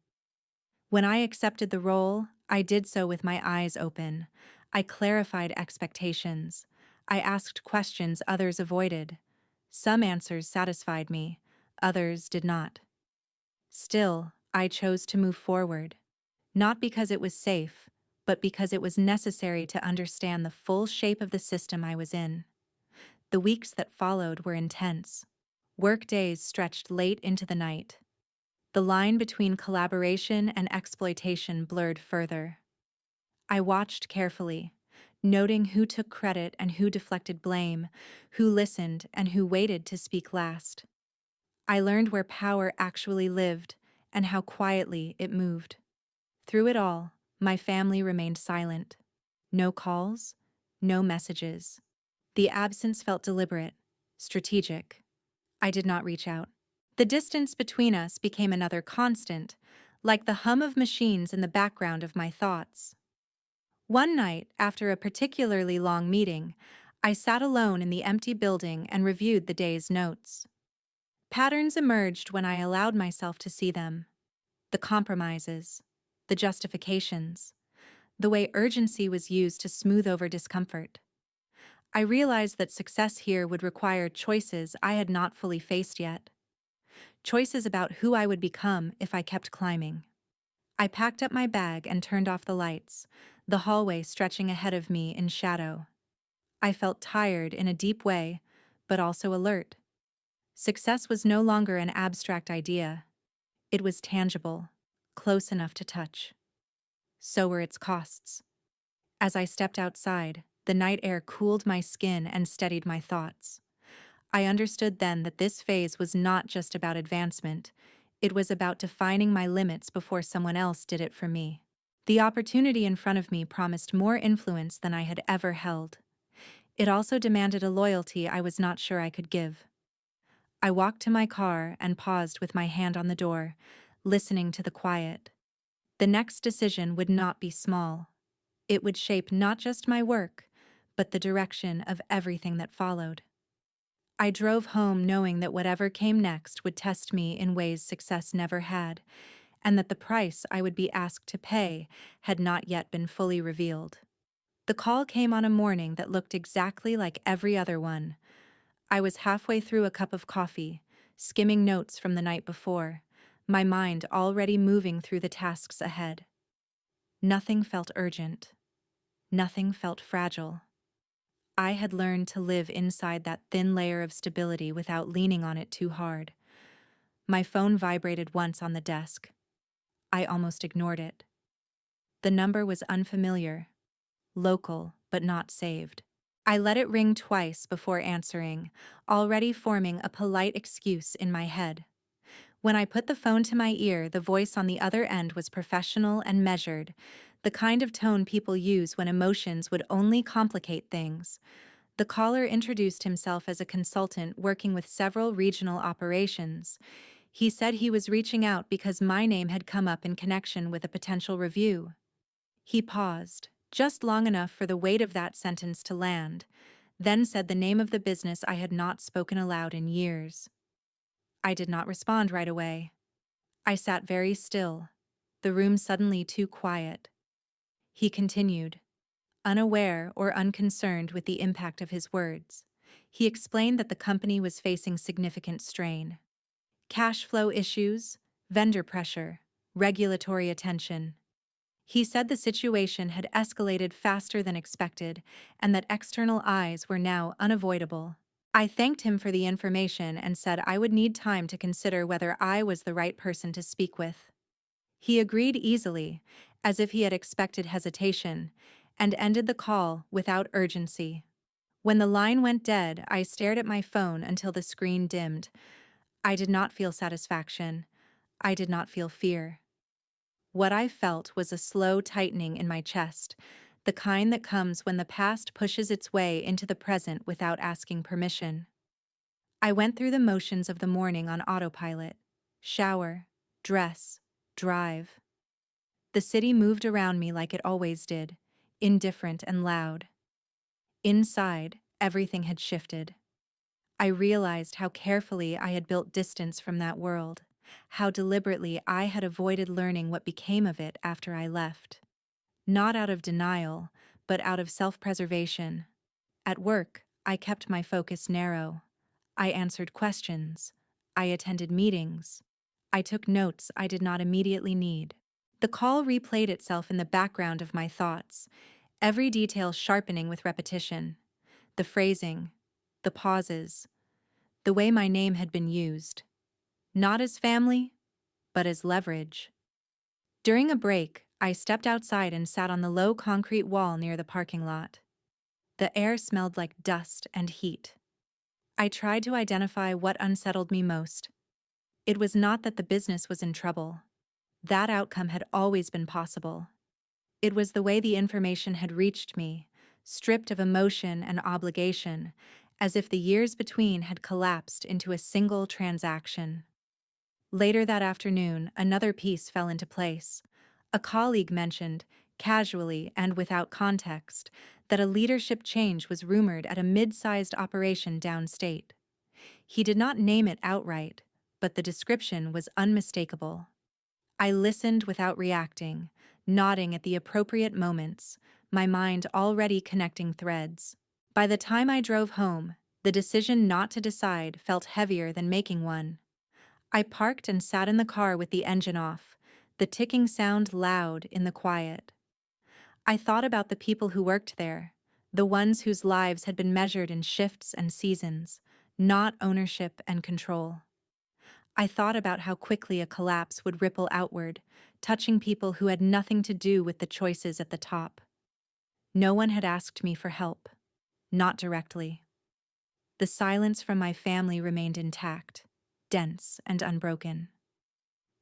[SPEAKER 1] When I accepted the role, I did so with my eyes open. I clarified expectations. I asked questions others avoided. Some answers satisfied me, others did not. Still, I chose to move forward. Not because it was safe, but because it was necessary to understand the full shape of the system I was in. The weeks that followed were intense. Work days stretched late into the night. The line between collaboration and exploitation blurred further. I watched carefully, noting who took credit and who deflected blame, who listened and who waited to speak last. I learned where power actually lived and how quietly it moved. Through it all, my family remained silent. No calls, no messages. The absence felt deliberate, strategic. I did not reach out. The distance between us became another constant, like the hum of machines in the background of my thoughts. One night, after a particularly long meeting, I sat alone in the empty building and reviewed the day's notes. Patterns emerged when I allowed myself to see them. The compromises, the justifications, the way urgency was used to smooth over discomfort. I realized that success here would require choices I had not fully faced yet. choices about who I would become if I kept climbing. I packed up my bag and turned off the lights, the hallway stretching ahead of me in shadow. I felt tired in a deep way, but also alert. Success was no longer an abstract idea. It was tangible, close enough to touch. So were its costs. As I stepped outside, the night air cooled my skin and steadied my thoughts. I understood then that this phase was not just about advancement, it was about defining my limits before someone else did it for me. The opportunity in front of me promised more influence than I had ever held. It also demanded a loyalty I was not sure I could give. I walked to my car and paused with my hand on the door, listening to the quiet. The next decision would not be small. It would shape not just my work, but the direction of everything that followed. I drove home knowing that whatever came next would test me in ways success never had, and that the price I would be asked to pay had not yet been fully revealed. The call came on a morning that looked exactly like every other one. I was halfway through a cup of coffee, skimming notes from the night before, my mind already moving through the tasks ahead. Nothing felt urgent. Nothing felt fragile. I had learned to live inside that thin layer of stability without leaning on it too hard. My phone vibrated once on the desk. I almost ignored it. The number was unfamiliar, local, but not saved. I let it ring twice before answering, already forming a polite excuse in my head. When I put the phone to my ear, the voice on the other end was professional and measured, the kind of tone people use when emotions would only complicate things. The caller introduced himself as a consultant working with several regional operations. He said he was reaching out because my name had come up in connection with a potential review. He paused, just long enough for the weight of that sentence to land, then said the name of the business I had not spoken aloud in years. I did not respond right away. I sat very still, the room suddenly too quiet. He continued, unaware or unconcerned with the impact of his words. He explained that the company was facing significant strain. Cash flow issues, vendor pressure, regulatory attention. He said the situation had escalated faster than expected and that external eyes were now unavoidable. I thanked him for the information and said I would need time to consider whether I was the right person to speak with. He agreed easily, as if he had expected hesitation, and ended the call without urgency. When the line went dead, I stared at my phone until the screen dimmed. I did not feel satisfaction. I did not feel fear. What I felt was a slow tightening in my chest, the kind that comes when the past pushes its way into the present without asking permission. I went through the motions of the morning on autopilot. Shower, dress, drive. The city moved around me like it always did, indifferent and loud. Inside, everything had shifted. I realized how carefully I had built distance from that world, how deliberately I had avoided learning what became of it after I left. Not out of denial, but out of self-preservation. At work, I kept my focus narrow. I answered questions. I attended meetings. I took notes I did not immediately need. The call replayed itself in the background of my thoughts, every detail sharpening with repetition. The phrasing, the pauses, the way my name had been used. Not as family, but as leverage. During a break, I stepped outside and sat on the low concrete wall near the parking lot. The air smelled like dust and heat. I tried to identify what unsettled me most. It was not that the business was in trouble. That outcome had always been possible. It was the way the information had reached me, stripped of emotion and obligation, as if the years between had collapsed into a single transaction. Later that afternoon, another piece fell into place. A colleague mentioned, casually and without context, that a leadership change was rumored at a mid-sized operation downstate. He did not name it outright, but the description was unmistakable. I listened without reacting, nodding at the appropriate moments, my mind already connecting threads. By the time I drove home, the decision not to decide felt heavier than making one. I parked and sat in the car with the engine off, the ticking sound loud in the quiet. I thought about the people who worked there, the ones whose lives had been measured in shifts and seasons, not ownership and control. I thought about how quickly a collapse would ripple outward, touching people who had nothing to do with the choices at the top. No one had asked me for help, not directly. The silence from my family remained intact, dense and unbroken.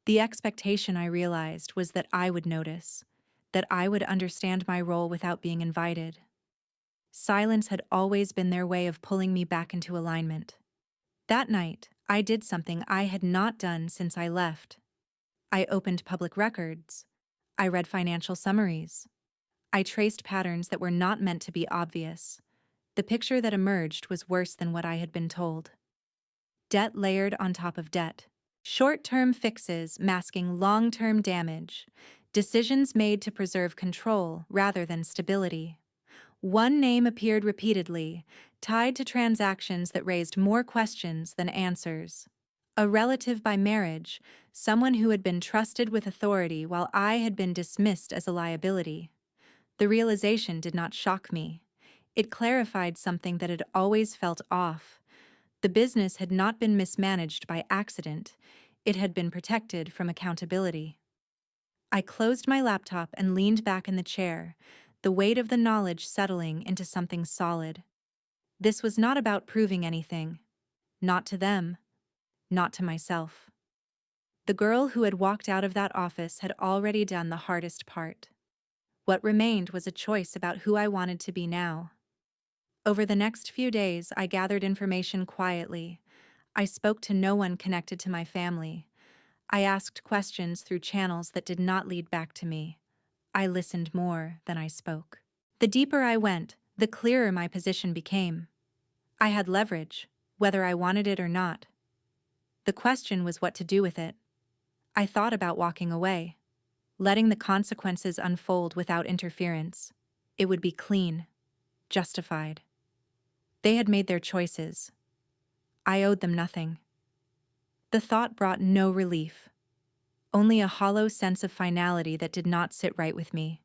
[SPEAKER 1] The expectation I realized was that I would notice, that I would understand my role without being invited. Silence had always been their way of pulling me back into alignment. That night, I did something I had not done since I left. I opened public records. I read financial summaries. I traced patterns that were not meant to be obvious. The picture that emerged was worse than what I had been told. Debt layered on top of debt. Short-term fixes masking long-term damage. Decisions made to preserve control rather than stability. One name appeared repeatedly, tied to transactions that raised more questions than answers. A relative by marriage, someone who had been trusted with authority while I had been dismissed as a liability. The realization did not shock me. It clarified something that had always felt off. The business had not been mismanaged by accident. It had been protected from accountability. I closed my laptop and leaned back in the chair, the weight of the knowledge settling into something solid. This was not about proving anything. Not to them. Not to myself. The girl who had walked out of that office had already done the hardest part. What remained was a choice about who I wanted to be now. Over the next few days, I gathered information quietly. I spoke to no one connected to my family. I asked questions through channels that did not lead back to me. I listened more than I spoke. The deeper I went, the clearer my position became. I had leverage, whether I wanted it or not. The question was what to do with it. I thought about walking away, letting the consequences unfold without interference. It would be clean, justified. They had made their choices. I owed them nothing. The thought brought no relief, only a hollow sense of finality that did not sit right with me.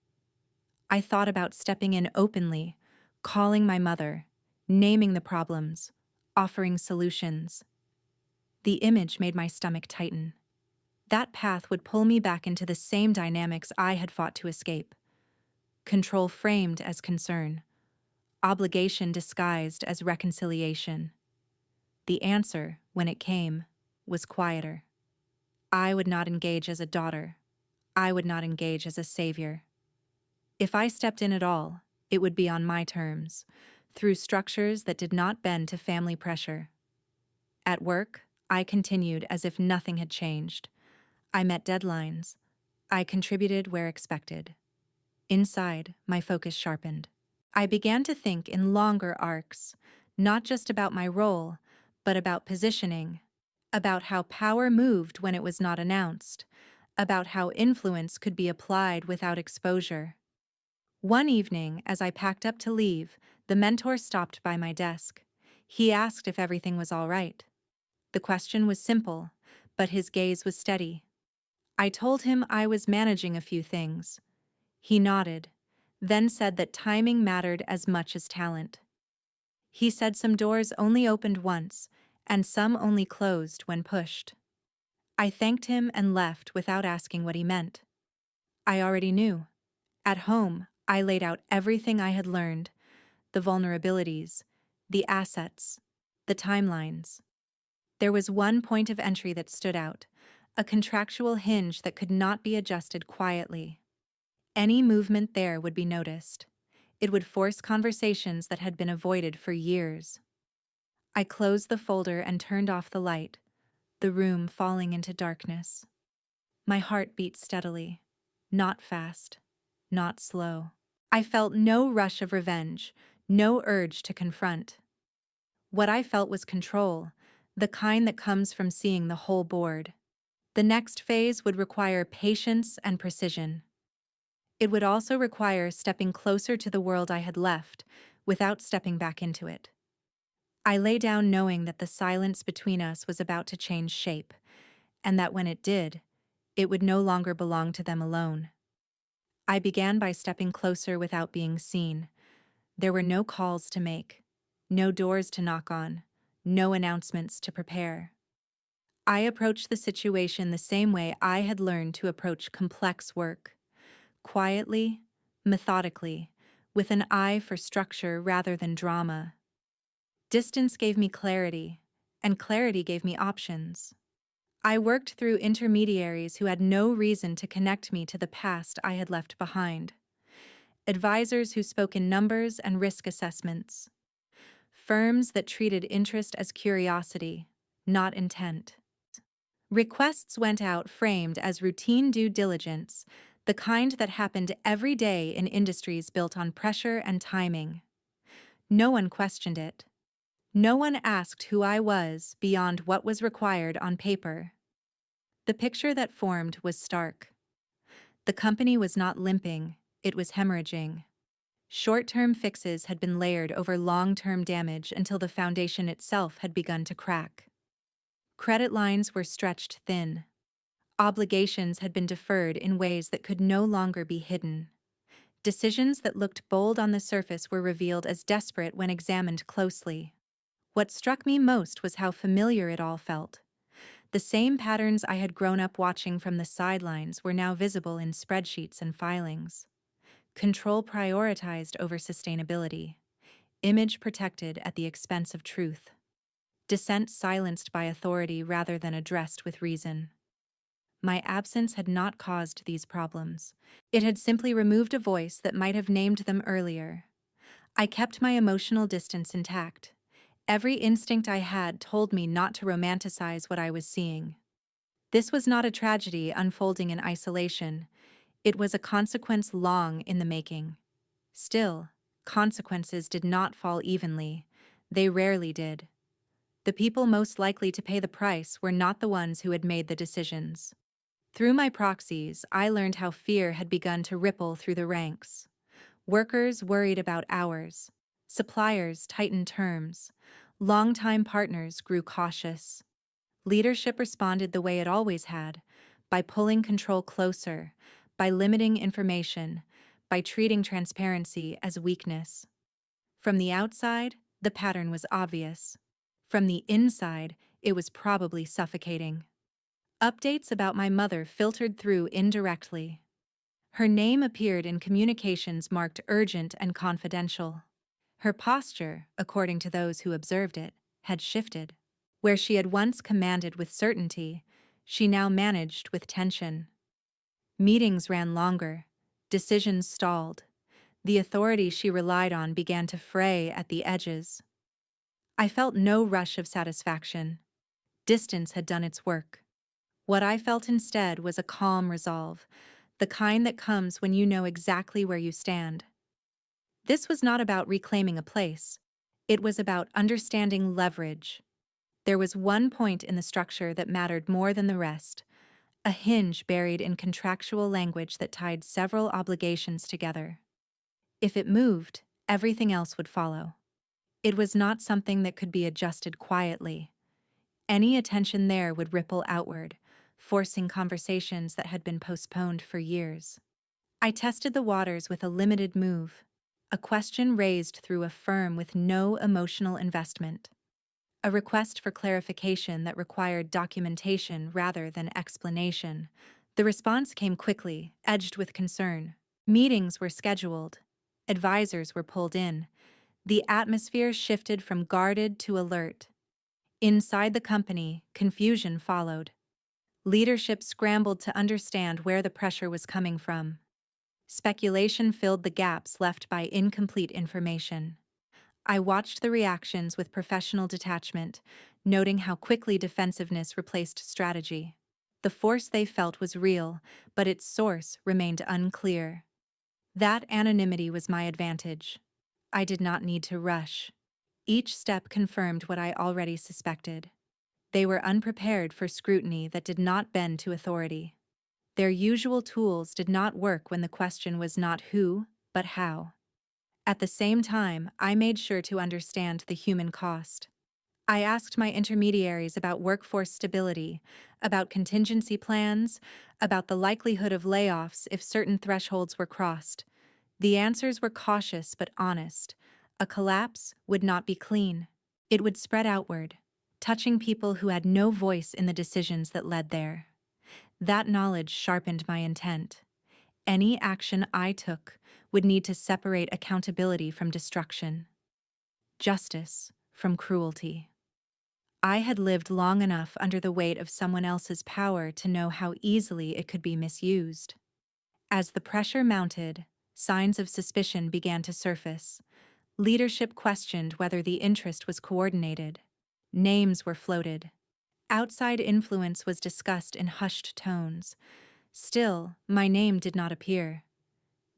[SPEAKER 1] I thought about stepping in openly, calling my mother, naming the problems, offering solutions. The image made my stomach tighten. That path would pull me back into the same dynamics I had fought to escape. Control framed as concern, obligation disguised as reconciliation. The answer, when it came, was quieter. I would not engage as a daughter. I would not engage as a savior. If I stepped in at all, it would be on my terms, through structures that did not bend to family pressure. At work, I continued as if nothing had changed. I met deadlines. I contributed where expected. Inside, my focus sharpened. I began to think in longer arcs, not just about my role, but about positioning, about how power moved when it was not announced, about how influence could be applied without exposure. One evening, as I packed up to leave, the mentor stopped by my desk. He asked if everything was all right. The question was simple, but his gaze was steady. I told him I was managing a few things. He nodded, then said that timing mattered as much as talent. He said some doors only opened once, and some only closed when pushed. I thanked him and left without asking what he meant. I already knew. At home, I laid out everything I had learned, the vulnerabilities, the assets, the timelines. There was one point of entry that stood out, a contractual hinge that could not be adjusted quietly. Any movement there would be noticed. It would force conversations that had been avoided for years. I closed the folder and turned off the light, the room falling into darkness. My heart beat steadily, not fast, not slow. I felt no rush of revenge, no urge to confront. What I felt was control, the kind that comes from seeing the whole board. The next phase would require patience and precision. It would also require stepping closer to the world I had left, without stepping back into it. I lay down knowing that the silence between us was about to change shape, and that when it did, it would no longer belong to them alone. I began by stepping closer without being seen. There were no calls to make, no doors to knock on, no announcements to prepare. I approached the situation the same way I had learned to approach complex work, quietly, methodically, with an eye for structure rather than drama. Distance gave me clarity, and clarity gave me options. I worked through intermediaries who had no reason to connect me to the past I had left behind. Advisors who spoke in numbers and risk assessments. Firms that treated interest as curiosity, not intent. Requests went out framed as routine due diligence, the kind that happened every day in industries built on pressure and timing. No one questioned it. No one asked who I was beyond what was required on paper. The picture that formed was stark. The company was not limping, it was hemorrhaging. Short-term fixes had been layered over long-term damage until the foundation itself had begun to crack. Credit lines were stretched thin. Obligations had been deferred in ways that could no longer be hidden. Decisions that looked bold on the surface were revealed as desperate when examined closely. What struck me most was how familiar it all felt. The same patterns I had grown up watching from the sidelines were now visible in spreadsheets and filings. Control prioritized over sustainability. Image protected at the expense of truth. Dissent silenced by authority rather than addressed with reason. My absence had not caused these problems. It had simply removed a voice that might have named them earlier. I kept my emotional distance intact. Every instinct I had told me not to romanticize what I was seeing. This was not a tragedy unfolding in isolation. It was a consequence long in the making. Still, consequences did not fall evenly. They rarely did. The people most likely to pay the price were not the ones who had made the decisions. Through my proxies, I learned how fear had begun to ripple through the ranks. Workers worried about hours. Suppliers tightened terms. Longtime partners grew cautious. Leadership responded the way it always had, by pulling control closer, by limiting information, by treating transparency as weakness. From the outside, the pattern was obvious. From the inside, it was probably suffocating. Updates about my mother filtered through indirectly. Her name appeared in communications marked urgent and confidential. Her posture, according to those who observed it, had shifted. Where she had once commanded with certainty, she now managed with tension. Meetings ran longer. Decisions stalled. The authority she relied on began to fray at the edges. I felt no rush of satisfaction. Distance had done its work. What I felt instead was a calm resolve, the kind that comes when you know exactly where you stand. This was not about reclaiming a place. It was about understanding leverage. There was one point in the structure that mattered more than the rest, a hinge buried in contractual language that tied several obligations together. If it moved, everything else would follow. It was not something that could be adjusted quietly. Any attention there would ripple outward, forcing conversations that had been postponed for years. I tested the waters with a limited move, a question raised through a firm with no emotional investment. A request for clarification that required documentation rather than explanation. The response came quickly, edged with concern. Meetings were scheduled. Advisors were pulled in. The atmosphere shifted from guarded to alert. Inside the company, confusion followed. Leadership scrambled to understand where the pressure was coming from. Speculation filled the gaps left by incomplete information. I watched the reactions with professional detachment, noting how quickly defensiveness replaced strategy. The force they felt was real, but its source remained unclear. That anonymity was my advantage. I did not need to rush. Each step confirmed what I already suspected. They were unprepared for scrutiny that did not bend to authority. Their usual tools did not work when the question was not who, but how. At the same time, I made sure to understand the human cost. I asked my intermediaries about workforce stability, about contingency plans, about the likelihood of layoffs if certain thresholds were crossed. The answers were cautious but honest. A collapse would not be clean. It would spread outward, touching people who had no voice in the decisions that led there. That knowledge sharpened my intent. Any action I took would need to separate accountability from destruction, justice from cruelty. I had lived long enough under the weight of someone else's power to know how easily it could be misused. As the pressure mounted, signs of suspicion began to surface. Leadership questioned whether the interest was coordinated. Names were floated. Outside influence was discussed in hushed tones. Still, my name did not appear.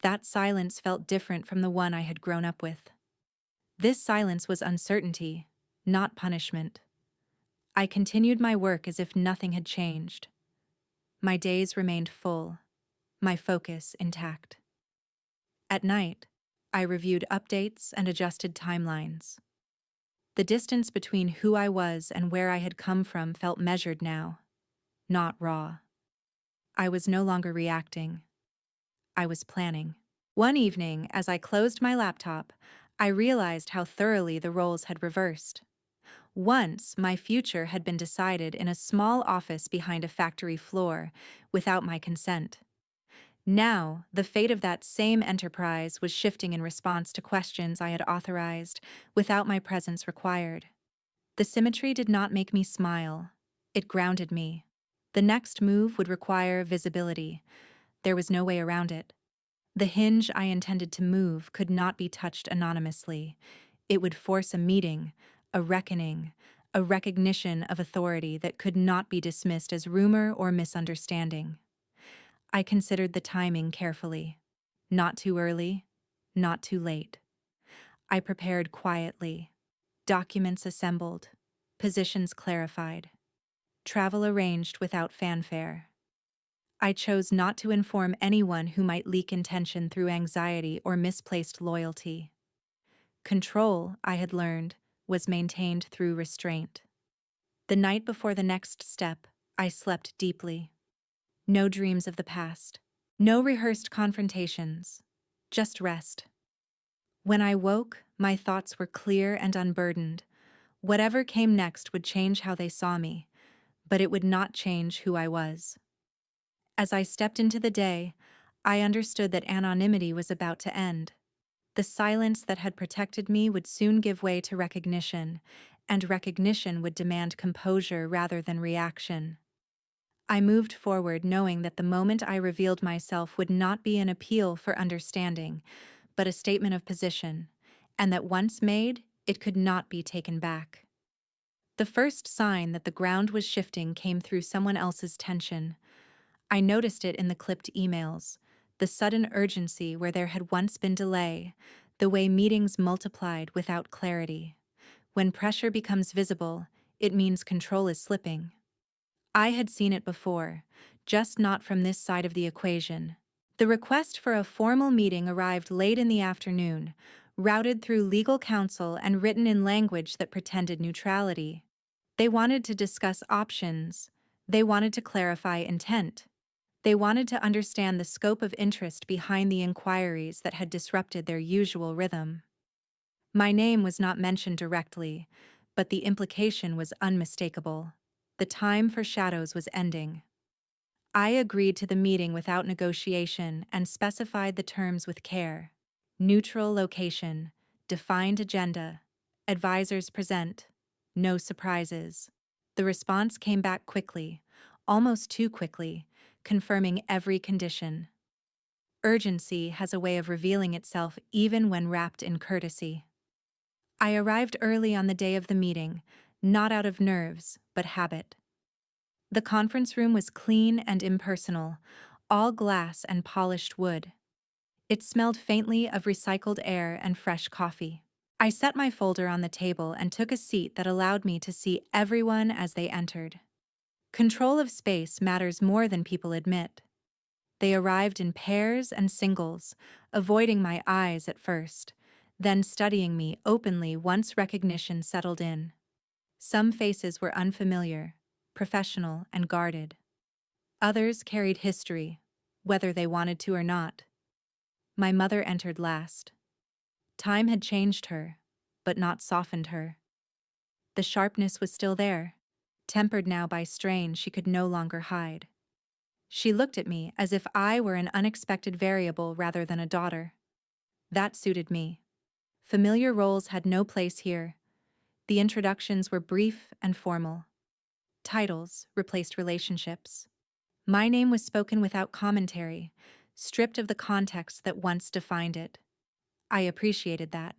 [SPEAKER 1] That silence felt different from the one I had grown up with. This silence was uncertainty, not punishment. I continued my work as if nothing had changed. My days remained full, my focus intact. At night, I reviewed updates and adjusted timelines. The distance between who I was and where I had come from felt measured now, not raw. I was no longer reacting. I was planning. One evening, as I closed my laptop, I realized how thoroughly the roles had reversed. Once, my future had been decided in a small office behind a factory floor, without my consent. Now, the fate of that same enterprise was shifting in response to questions I had authorized, without my presence required. The symmetry did not make me smile. It grounded me. The next move would require visibility. There was no way around it. The hinge I intended to move could not be touched anonymously. It would force a meeting, a reckoning, a recognition of authority that could not be dismissed as rumor or misunderstanding. I considered the timing carefully. Not too early, not too late. I prepared quietly. Documents assembled. Positions clarified. Travel arranged without fanfare. I chose not to inform anyone who might leak intention through anxiety or misplaced loyalty. Control, I had learned, was maintained through restraint. The night before the next step, I slept deeply. No dreams of the past. No rehearsed confrontations. Just rest. When I woke, my thoughts were clear and unburdened. Whatever came next would change how they saw me, but it would not change who I was. As I stepped into the day, I understood that anonymity was about to end. The silence that had protected me would soon give way to recognition, and recognition would demand composure rather than reaction. I moved forward knowing that the moment I revealed myself would not be an appeal for understanding, but a statement of position, and that once made, it could not be taken back. The first sign that the ground was shifting came through someone else's tension. I noticed it in the clipped emails, the sudden urgency where there had once been delay, the way meetings multiplied without clarity. When pressure becomes visible, it means control is slipping. I had seen it before, just not from this side of the equation. The request for a formal meeting arrived late in the afternoon, routed through legal counsel and written in language that pretended neutrality. They wanted to discuss options. They wanted to clarify intent. They wanted to understand the scope of interest behind the inquiries that had disrupted their usual rhythm. My name was not mentioned directly, but the implication was unmistakable. The time for shadows was ending. I agreed to the meeting without negotiation and specified the terms with care. Neutral location, defined agenda, advisors present, no surprises. The response came back quickly, almost too quickly, confirming every condition. Urgency has a way of revealing itself even when wrapped in courtesy. I arrived early on the day of the meeting, not out of nerves, but habit. The conference room was clean and impersonal, all glass and polished wood. It smelled faintly of recycled air and fresh coffee. I set my folder on the table and took a seat that allowed me to see everyone as they entered. Control of space matters more than people admit. They arrived in pairs and singles, avoiding my eyes at first, then studying me openly once recognition settled in. Some faces were unfamiliar, professional, and guarded. Others carried history, whether they wanted to or not. My mother entered last. Time had changed her, but not softened her. The sharpness was still there, tempered now by strain she could no longer hide. She looked at me as if I were an unexpected variable rather than a daughter. That suited me. Familiar roles had no place here. The introductions were brief and formal. Titles replaced relationships. My name was spoken without commentary, stripped of the context that once defined it. I appreciated that.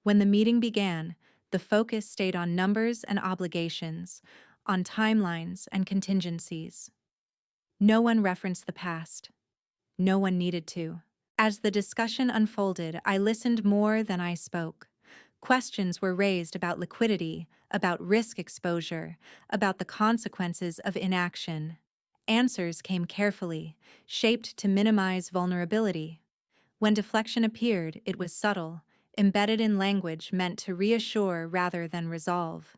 [SPEAKER 1] When the meeting began, the focus stayed on numbers and obligations, on timelines and contingencies. No one referenced the past. No one needed to. As the discussion unfolded, I listened more than I spoke. Questions were raised about liquidity, about risk exposure, about the consequences of inaction. Answers came carefully, shaped to minimize vulnerability. When deflection appeared, it was subtle, embedded in language meant to reassure rather than resolve.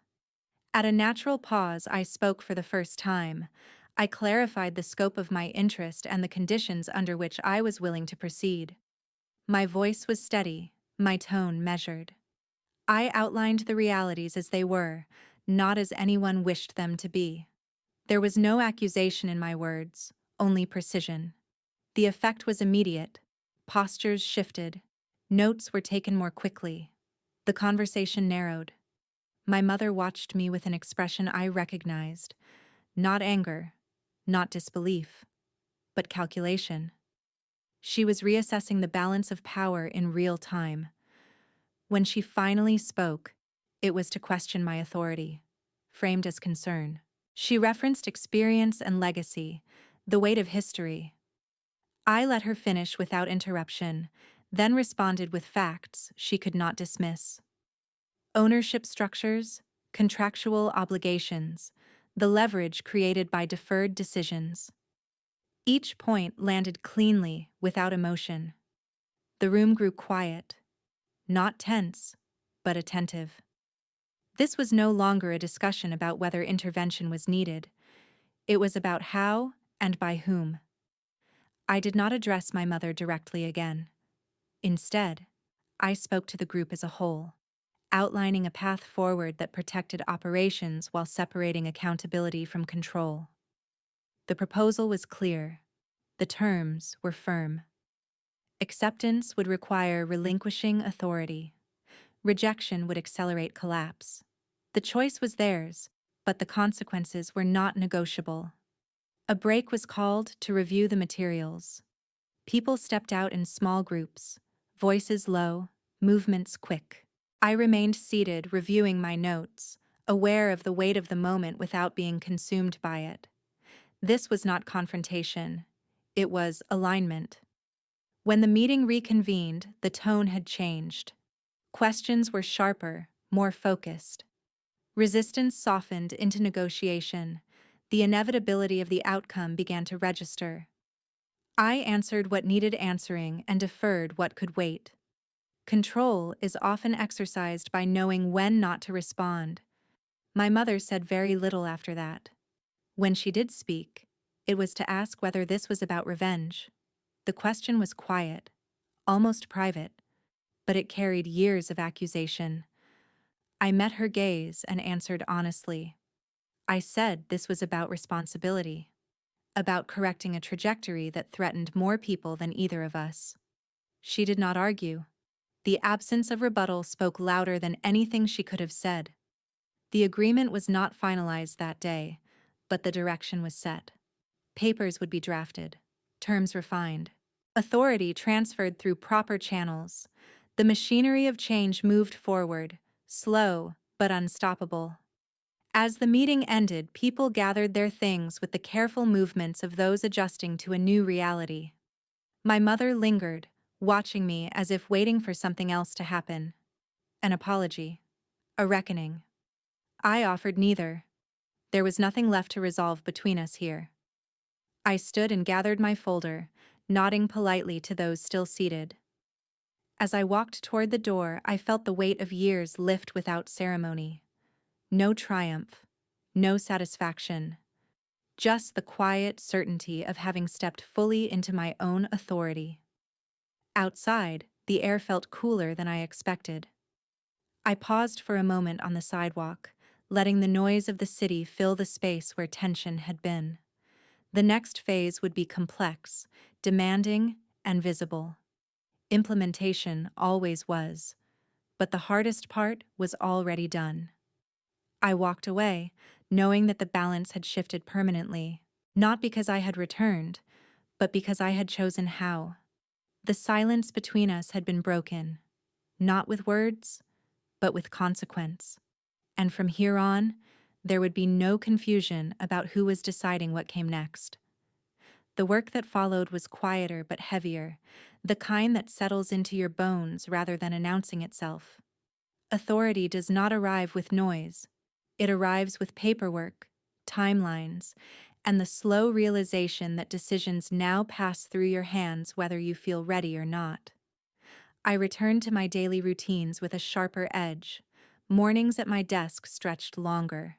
[SPEAKER 1] At a natural pause, I spoke for the first time. I clarified the scope of my interest and the conditions under which I was willing to proceed. My voice was steady, my tone measured. I outlined the realities as they were, not as anyone wished them to be. There was no accusation in my words, only precision. The effect was immediate. Postures shifted. Notes were taken more quickly. The conversation narrowed. My mother watched me with an expression I recognized. Not anger, not disbelief, but calculation. She was reassessing the balance of power in real time. When she finally spoke, it was to question my authority, framed as concern. She referenced experience and legacy, the weight of history. I let her finish without interruption, then responded with facts she could not dismiss. Ownership structures, contractual obligations, the leverage created by deferred decisions. Each point landed cleanly, without emotion. The room grew quiet, not tense, but attentive. This was no longer a discussion about whether intervention was needed. It was about how and by whom. I did not address my mother directly again. Instead, I spoke to the group as a whole, outlining a path forward that protected operations while separating accountability from control. The proposal was clear. The terms were firm. Acceptance would require relinquishing authority. Rejection would accelerate collapse. The choice was theirs, but the consequences were not negotiable. A break was called to review the materials. People stepped out in small groups, voices low, movements quick. I remained seated, reviewing my notes, aware of the weight of the moment without being consumed by it. This was not confrontation. It was alignment. When the meeting reconvened, the tone had changed. Questions were sharper, more focused. Resistance softened into negotiation. The inevitability of the outcome began to register. I answered what needed answering and deferred what could wait. Control is often exercised by knowing when not to respond. My mother said very little after that. When she did speak, it was to ask whether this was about revenge. The question was quiet, almost private, but it carried years of accusation. I met her gaze and answered honestly. I said this was about responsibility, about correcting a trajectory that threatened more people than either of us. She did not argue. The absence of rebuttal spoke louder than anything she could have said. The agreement was not finalized that day, but the direction was set. Papers would be drafted, terms refined, authority transferred through proper channels. The machinery of change moved forward, slow but unstoppable. As the meeting ended, people gathered their things with the careful movements of those adjusting to a new reality. My mother lingered, watching me as if waiting for something else to happen. An apology. A reckoning. I offered neither. There was nothing left to resolve between us here. I stood and gathered my folder, nodding politely to those still seated. As I walked toward the door, I felt the weight of years lift without ceremony. No triumph, no satisfaction, just the quiet certainty of having stepped fully into my own authority. Outside, the air felt cooler than I expected. I paused for a moment on the sidewalk, letting the noise of the city fill the space where tension had been. The next phase would be complex, demanding, and visible. Implementation always was, but the hardest part was already done. I walked away, knowing that the balance had shifted permanently, not because I had returned, but because I had chosen how. The silence between us had been broken, not with words, but with consequence. And from here on, there would be no confusion about who was deciding what came next. The work that followed was quieter but heavier, the kind that settles into your bones rather than announcing itself. Authority does not arrive with noise. It arrives with paperwork, timelines, and the slow realization that decisions now pass through your hands whether you feel ready or not. I returned to my daily routines with a sharper edge. Mornings at my desk stretched longer.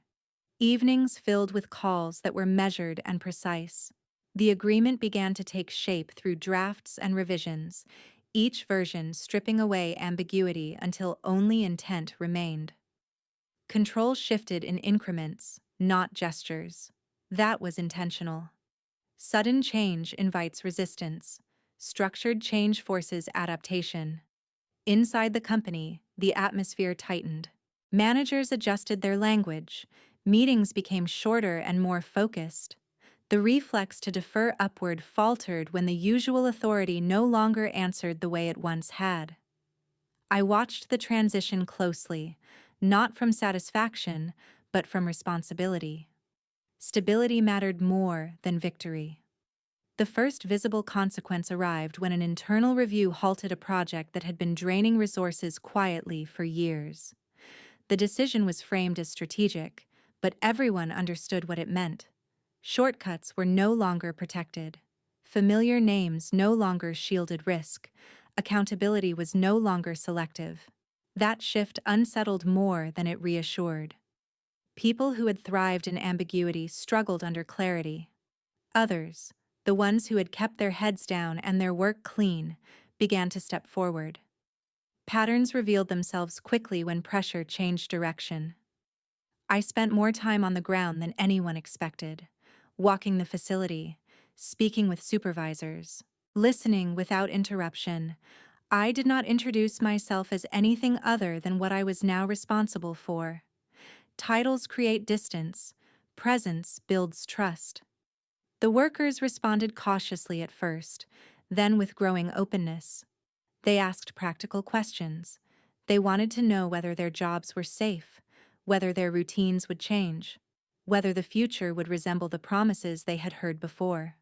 [SPEAKER 1] Evenings filled with calls that were measured and precise. The agreement began to take shape through drafts and revisions, each version stripping away ambiguity until only intent remained. Control shifted in increments, not gestures. That was intentional. Sudden change invites resistance. Structured change forces adaptation. Inside the company, the atmosphere tightened. Managers adjusted their language. Meetings became shorter and more focused. The reflex to defer upward faltered when the usual authority no longer answered the way it once had. I watched the transition closely, not from satisfaction, but from responsibility. Stability mattered more than victory. The first visible consequence arrived when an internal review halted a project that had been draining resources quietly for years. The decision was framed as strategic, but everyone understood what it meant. Shortcuts were no longer protected. Familiar names no longer shielded risk. Accountability was no longer selective. That shift unsettled more than it reassured. People who had thrived in ambiguity struggled under clarity. Others, the ones who had kept their heads down and their work clean, began to step forward. Patterns revealed themselves quickly when pressure changed direction. I spent more time on the ground than anyone expected, walking the facility, speaking with supervisors, listening without interruption. I did not introduce myself as anything other than what I was now responsible for. Titles create distance, presence builds trust. The workers responded cautiously at first, then with growing openness. They asked practical questions. They wanted to know whether their jobs were safe, whether their routines would change, whether the future would resemble the promises they had heard before.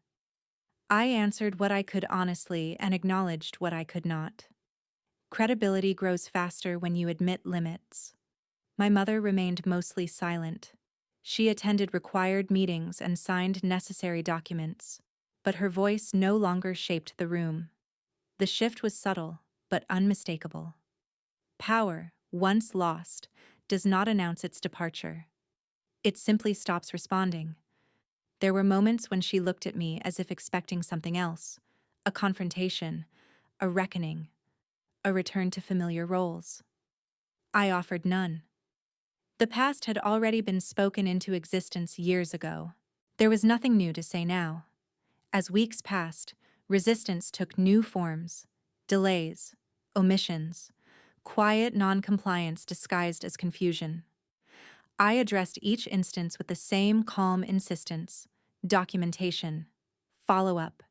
[SPEAKER 1] I answered what I could honestly and acknowledged what I could not. Credibility grows faster when you admit limits. My mother remained mostly silent. She attended required meetings and signed necessary documents, but her voice no longer shaped the room. The shift was subtle, but unmistakable. Power, once lost, does not announce its departure. It simply stops responding. There were moments when she looked at me as if expecting something else, a confrontation, a reckoning, a return to familiar roles. I offered none. The past had already been spoken into existence years ago. There was nothing new to say now. As weeks passed, resistance took new forms: delays, omissions, quiet non-compliance disguised as confusion. I addressed each instance with the same calm insistence: documentation, follow-up,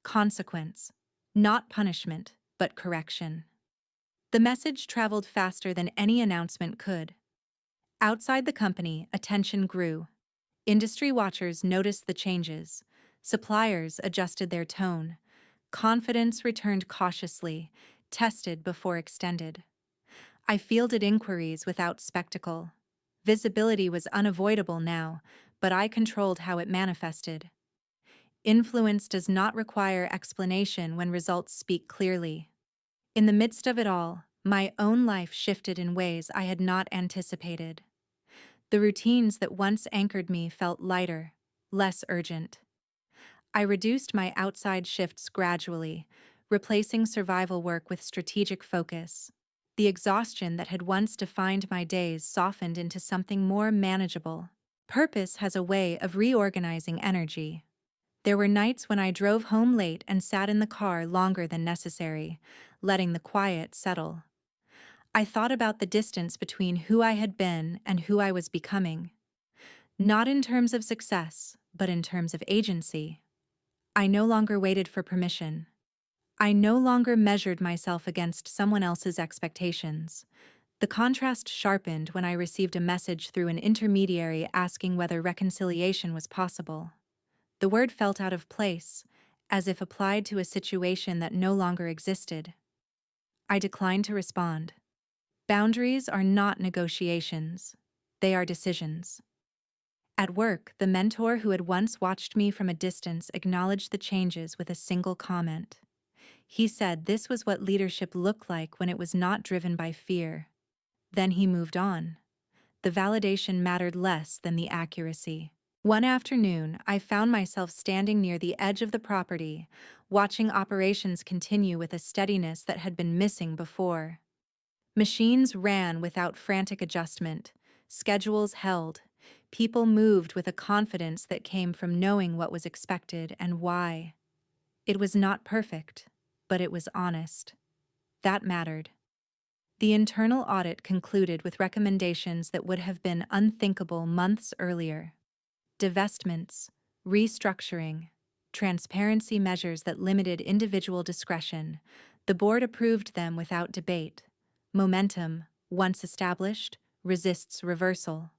[SPEAKER 1] consequence, not punishment, but correction. The message traveled faster than any announcement could. Outside the company, attention grew. Industry watchers noticed the changes. Suppliers adjusted their tone. Confidence returned cautiously, tested before extended. I fielded inquiries without spectacle. Visibility was unavoidable now, but I controlled how it manifested. Influence does not require explanation when results speak clearly. In the midst of it all, my own life shifted in ways I had not anticipated. The routines that once anchored me felt lighter, less urgent. I reduced my outside shifts gradually, replacing survival work with strategic focus. The exhaustion that had once defined my days softened into something more manageable. Purpose has a way of reorganizing energy. There were nights when I drove home late and sat in the car longer than necessary, letting the quiet settle. I thought about the distance between who I had been and who I was becoming. Not in terms of success, but in terms of agency. I no longer waited for permission. I no longer measured myself against someone else's expectations. The contrast sharpened when I received a message through an intermediary asking whether reconciliation was possible. The word felt out of place, as if applied to a situation that no longer existed. I declined to respond. Boundaries are not negotiations. They are decisions. At work, the mentor who had once watched me from a distance acknowledged the changes with a single comment. He said this was what leadership looked like when it was not driven by fear. Then he moved on. The validation mattered less than the accuracy. One afternoon, I found myself standing near the edge of the property, watching operations continue with a steadiness that had been missing before. Machines ran without frantic adjustment, schedules held, people moved with a confidence that came from knowing what was expected and why. It was not perfect, but it was honest. That mattered. The internal audit concluded with recommendations that would have been unthinkable months earlier. Divestments, restructuring, transparency measures that limited individual discretion. The board approved them without debate. Momentum, once established, resists reversal.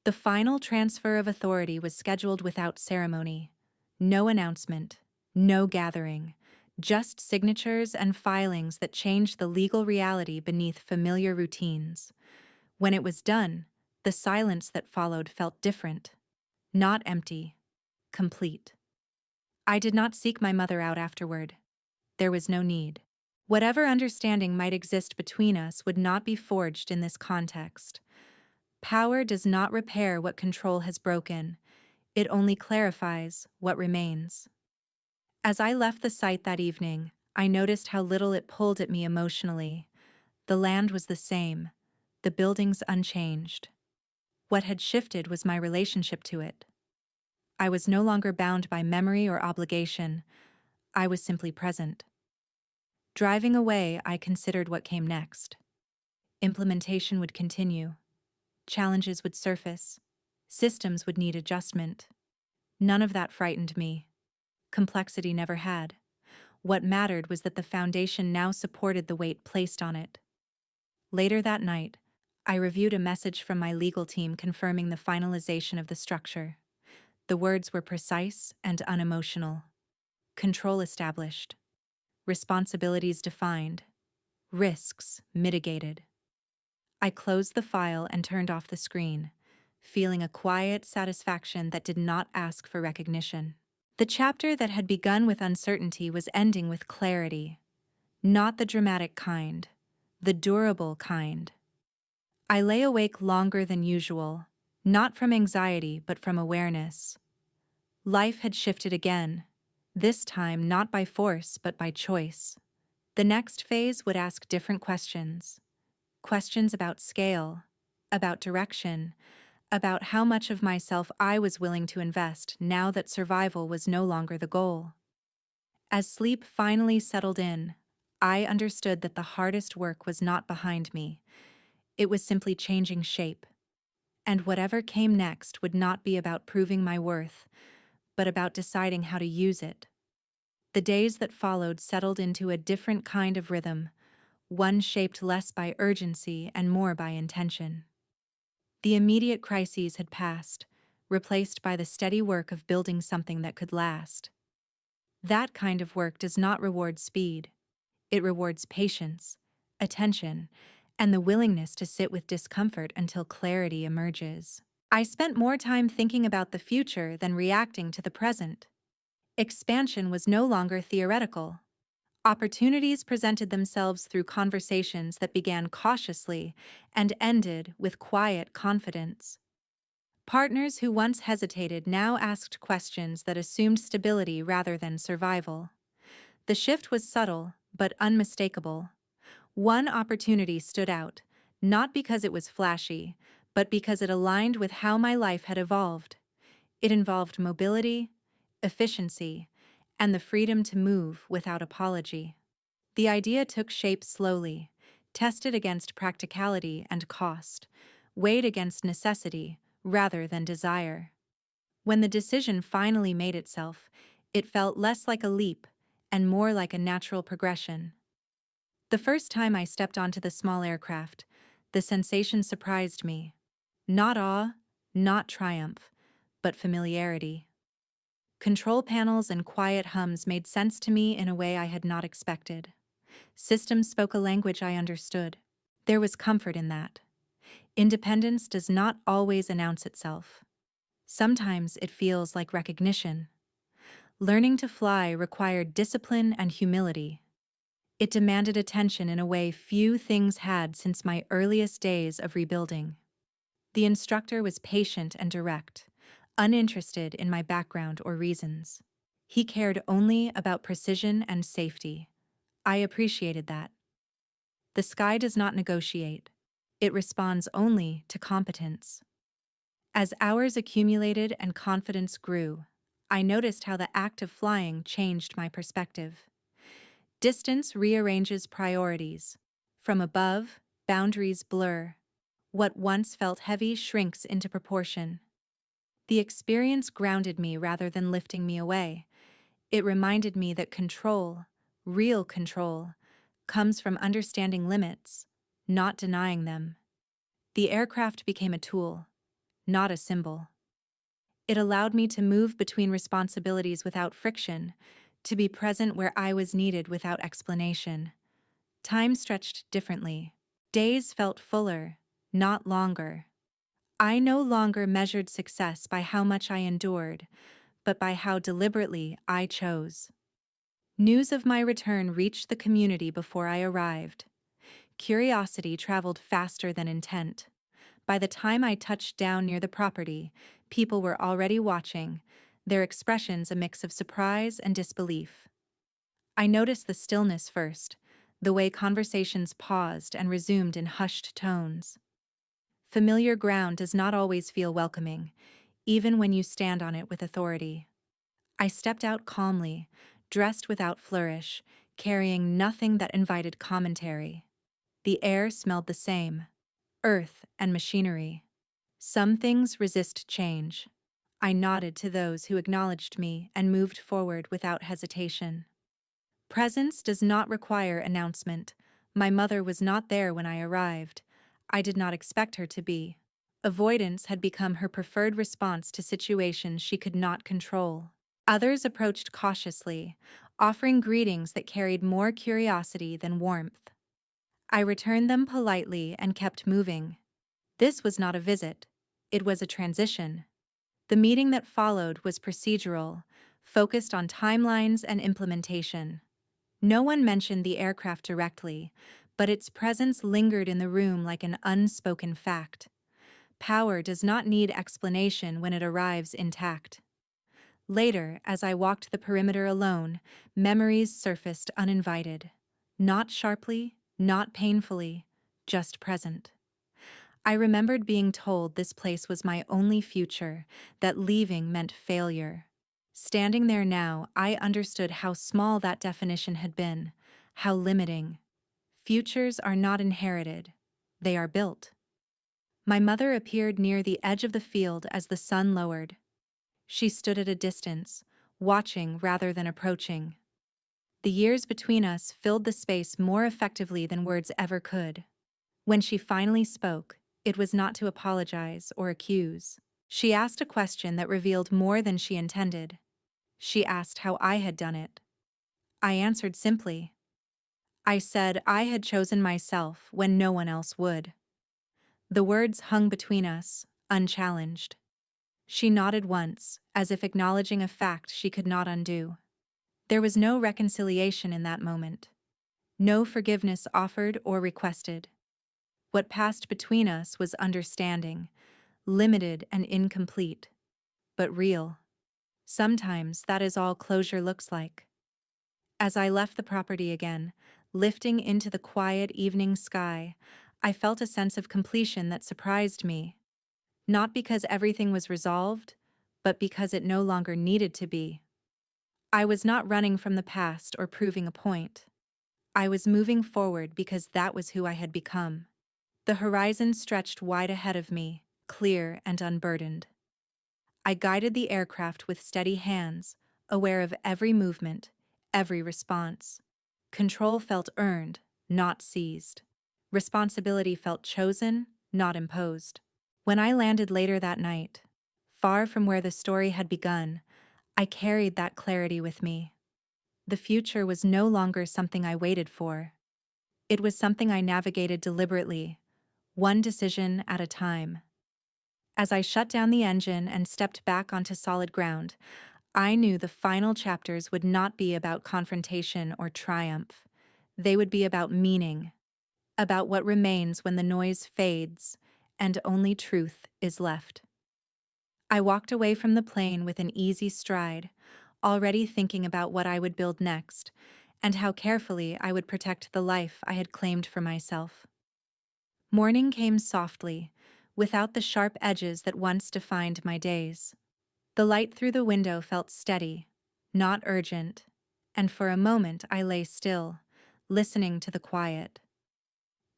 [SPEAKER 1] The final transfer of authority was scheduled without ceremony. No announcement, no gathering, just signatures and filings that changed the legal reality beneath familiar routines. When it was done, the silence that followed felt different. Not empty, complete. I did not seek my mother out afterward. There was no need. Whatever understanding might exist between us would not be forged in this context. Power does not repair what control has broken. It only clarifies what remains. As I left the site that evening, I noticed how little it pulled at me emotionally. The land was the same, the buildings unchanged. What had shifted was my relationship to it. I was no longer bound by memory or obligation. I was simply present. Driving away, I considered what came next. Implementation would continue. Challenges would surface. Systems would need adjustment. None of that frightened me. Complexity never had. What mattered was that the foundation now supported the weight placed on it. Later that night, I reviewed a message from my legal team confirming the finalization of the structure. The words were precise and unemotional. Control established. Responsibilities defined. Risks mitigated. I closed the file and turned off the screen, feeling a quiet satisfaction that did not ask for recognition. The chapter that had begun with uncertainty was ending with clarity. Not the dramatic kind, the durable kind. I lay awake longer than usual, not from anxiety but from awareness. Life had shifted again, this time not by force but by choice. The next phase would ask different questions. Questions about scale, about direction, about how much of myself I was willing to invest now that survival was no longer the goal. As sleep finally settled in, I understood that the hardest work was not behind me. It was simply changing shape. And whatever came next would not be about proving my worth, but about deciding how to use it. The days that followed settled into a different kind of rhythm, one shaped less by urgency and more by intention. The immediate crises had passed, replaced by the steady work of building something that could last. That kind of work does not reward speed. It rewards patience, attention, and the willingness to sit with discomfort until clarity emerges. I spent more time thinking about the future than reacting to the present. Expansion was no longer theoretical. Opportunities presented themselves through conversations that began cautiously and ended with quiet confidence. Partners who once hesitated now asked questions that assumed stability rather than survival. The shift was subtle, but unmistakable. One opportunity stood out, not because it was flashy, but because it aligned with how my life had evolved. It involved mobility, efficiency, and the freedom to move without apology. The idea took shape slowly, tested against practicality and cost, weighed against necessity rather than desire. When the decision finally made itself, it felt less like a leap and more like a natural progression. The first time I stepped onto the small aircraft, the sensation surprised me. Not awe, not triumph, but familiarity. Control panels and quiet hums made sense to me in a way I had not expected. Systems spoke a language I understood. There was comfort in that. Independence does not always announce itself. Sometimes it feels like recognition. Learning to fly required discipline and humility. It demanded attention in a way few things had since my earliest days of rebuilding. The instructor was patient and direct, uninterested in my background or reasons. He cared only about precision and safety. I appreciated that. The sky does not negotiate. It responds only to competence. As hours accumulated and confidence grew, I noticed how the act of flying changed my perspective. Distance rearranges priorities. From above, boundaries blur. What once felt heavy shrinks into proportion. The experience grounded me rather than lifting me away. It reminded me that control, real control, comes from understanding limits, not denying them. The aircraft became a tool, not a symbol. It allowed me to move between responsibilities without friction, to be present where I was needed without explanation. Time stretched differently. Days felt fuller, not longer. I no longer measured success by how much I endured, but by how deliberately I chose. News of my return reached the community before I arrived. Curiosity traveled faster than intent. By the time I touched down near the property, people were already watching, their expressions a mix of surprise and disbelief. I noticed the stillness first, the way conversations paused and resumed in hushed tones. Familiar ground does not always feel welcoming, even when you stand on it with authority. I stepped out calmly, dressed without flourish, carrying nothing that invited commentary. The air smelled the same, earth and machinery. Some things resist change. I nodded to those who acknowledged me and moved forward without hesitation. Presence does not require announcement. My mother was not there when I arrived. I did not expect her to be. Avoidance had become her preferred response to situations she could not control. Others approached cautiously, offering greetings that carried more curiosity than warmth. I returned them politely and kept moving. This was not a visit. It was a transition. The meeting that followed was procedural, focused on timelines and implementation. No one mentioned the aircraft directly, but its presence lingered in the room like an unspoken fact. Power does not need explanation when it arrives intact. Later, as I walked the perimeter alone, memories surfaced uninvited. Not sharply, not painfully, just present. I remembered being told this place was my only future, that leaving meant failure. Standing there now, I understood how small that definition had been, how limiting. Futures are not inherited, they are built. My mother appeared near the edge of the field as the sun lowered. She stood at a distance, watching rather than approaching. The years between us filled the space more effectively than words ever could. When she finally spoke, it was not to apologize or accuse. She asked a question that revealed more than she intended. She asked how I had done it. I answered simply. I said I had chosen myself when no one else would. The words hung between us, unchallenged. She nodded once, as if acknowledging a fact she could not undo. There was no reconciliation in that moment. No forgiveness offered or requested. What passed between us was understanding, limited and incomplete, but real. Sometimes that is all closure looks like. As I left the property again, lifting into the quiet evening sky, I felt a sense of completion that surprised me, not because everything was resolved, but because it no longer needed to be. I was not running from the past or proving a point. I was moving forward because that was who I had become. The horizon stretched wide ahead of me, clear and unburdened. I guided the aircraft with steady hands, aware of every movement, every response. Control felt earned, not seized. Responsibility felt chosen, not imposed. When I landed later that night, far from where the story had begun, I carried that clarity with me. The future was no longer something I waited for. It was something I navigated deliberately, one decision at a time. As I shut down the engine and stepped back onto solid ground, I knew the final chapters would not be about confrontation or triumph. They would be about meaning, about what remains when the noise fades and only truth is left. I walked away from the plane with an easy stride, already thinking about what I would build next and how carefully I would protect the life I had claimed for myself. Morning came softly, without the sharp edges that once defined my days. The light through the window felt steady, not urgent, and for a moment I lay still, listening to the quiet.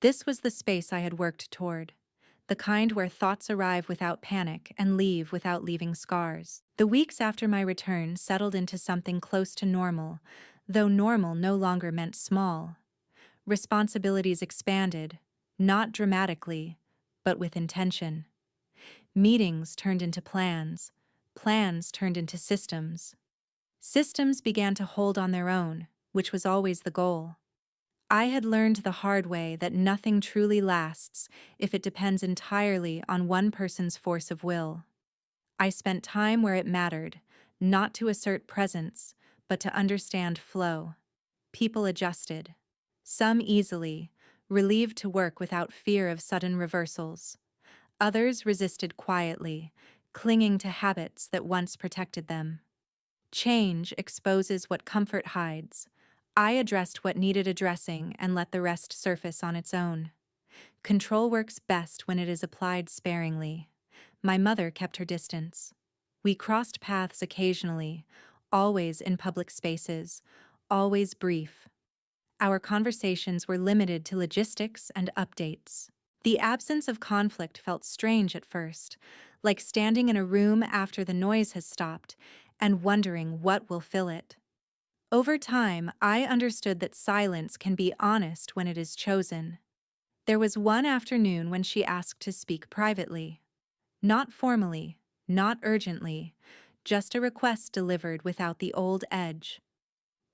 [SPEAKER 1] This was the space I had worked toward, the kind where thoughts arrive without panic and leave without leaving scars. The weeks after my return settled into something close to normal, though normal no longer meant small. Responsibilities expanded, not dramatically, but with intention. Meetings turned into plans, plans turned into systems. Systems began to hold on their own, which was always the goal. I had learned the hard way that nothing truly lasts if it depends entirely on one person's force of will. I spent time where it mattered, not to assert presence, but to understand flow. People adjusted. Some easily, relieved to work without fear of sudden reversals. Others resisted quietly, clinging to habits that once protected them. Change exposes what comfort hides. I addressed what needed addressing and let the rest surface on its own. Control works best when it is applied sparingly. My mother kept her distance. We crossed paths occasionally, always in public spaces, always brief. Our conversations were limited to logistics and updates. The absence of conflict felt strange at first, like standing in a room after the noise has stopped and wondering what will fill it. Over time, I understood that silence can be honest when it is chosen. There was one afternoon when she asked to speak privately. Not formally, not urgently, just a request delivered without the old edge.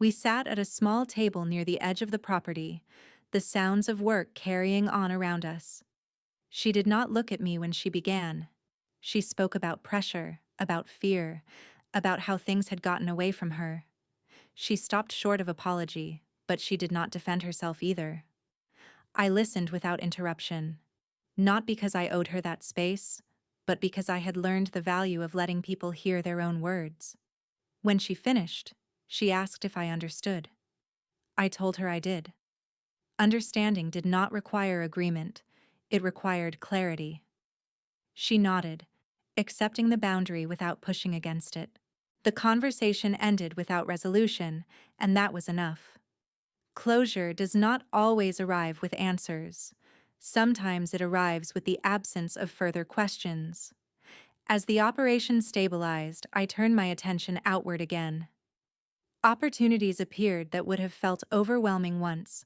[SPEAKER 1] We sat at a small table near the edge of the property, the sounds of work carrying on around us. She did not look at me when she began. She spoke about pressure, about fear, about how things had gotten away from her. She stopped short of apology, but she did not defend herself either. I listened without interruption, not because I owed her that space, but because I had learned the value of letting people hear their own words. When she finished, she asked if I understood. I told her I did. Understanding did not require agreement, it required clarity. She nodded, accepting the boundary without pushing against it. The conversation ended without resolution, and that was enough. Closure does not always arrive with answers. Sometimes it arrives with the absence of further questions. As the operation stabilized, I turned my attention outward again. Opportunities appeared that would have felt overwhelming once.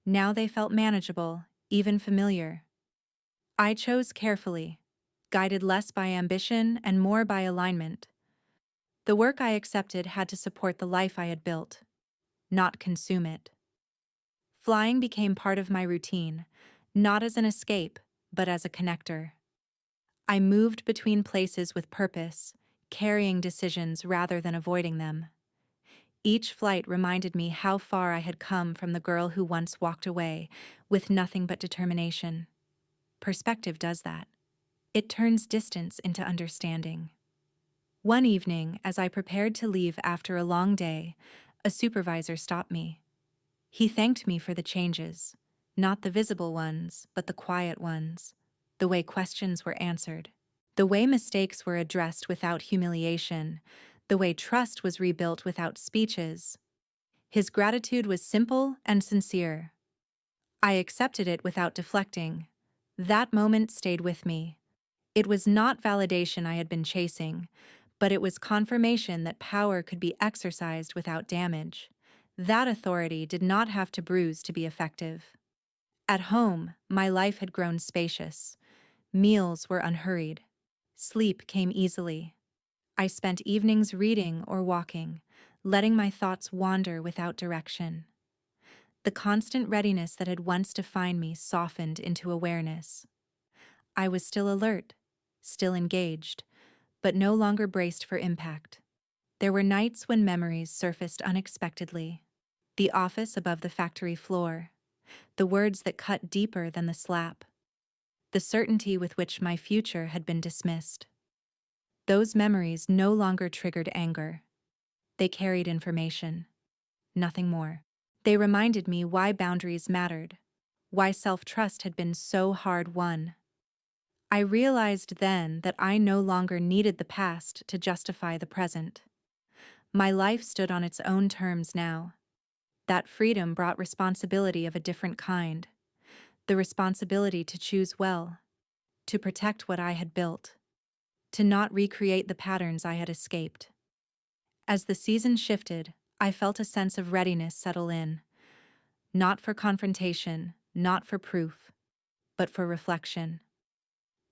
[SPEAKER 1] Now they felt manageable, even familiar. I chose carefully, guided less by ambition and more by alignment. The work I accepted had to support the life I had built, not consume it. Flying became part of my routine, not as an escape, but as a connector. I moved between places with purpose, carrying decisions rather than avoiding them. Each flight reminded me how far I had come from the girl who once walked away with nothing but determination. Perspective does that. It turns distance into understanding. One evening, as I prepared to leave after a long day, a supervisor stopped me. He thanked me for the changes, not the visible ones, but the quiet ones, the way questions were answered, the way mistakes were addressed without humiliation, the way trust was rebuilt without speeches. His gratitude was simple and sincere. I accepted it without deflecting. That moment stayed with me. It was not validation I had been chasing, but it was confirmation that power could be exercised without damage. That authority did not have to bruise to be effective. At home, my life had grown spacious. Meals were unhurried. Sleep came easily. I spent evenings reading or walking, letting my thoughts wander without direction. The constant readiness that had once defined me softened into awareness. I was still alert, still engaged, but no longer braced for impact. There were nights when memories surfaced unexpectedly. The office above the factory floor, the words that cut deeper than the slap, the certainty with which my future had been dismissed. Those memories no longer triggered anger. They carried information, nothing more. They reminded me why boundaries mattered, why self-trust had been so hard won. I realized then that I no longer needed the past to justify the present. My life stood on its own terms now. That freedom brought responsibility of a different kind. The responsibility to choose well, to protect what I had built, to not recreate the patterns I had escaped. As the season shifted, I felt a sense of readiness settle in, not for confrontation, not for proof, but for reflection.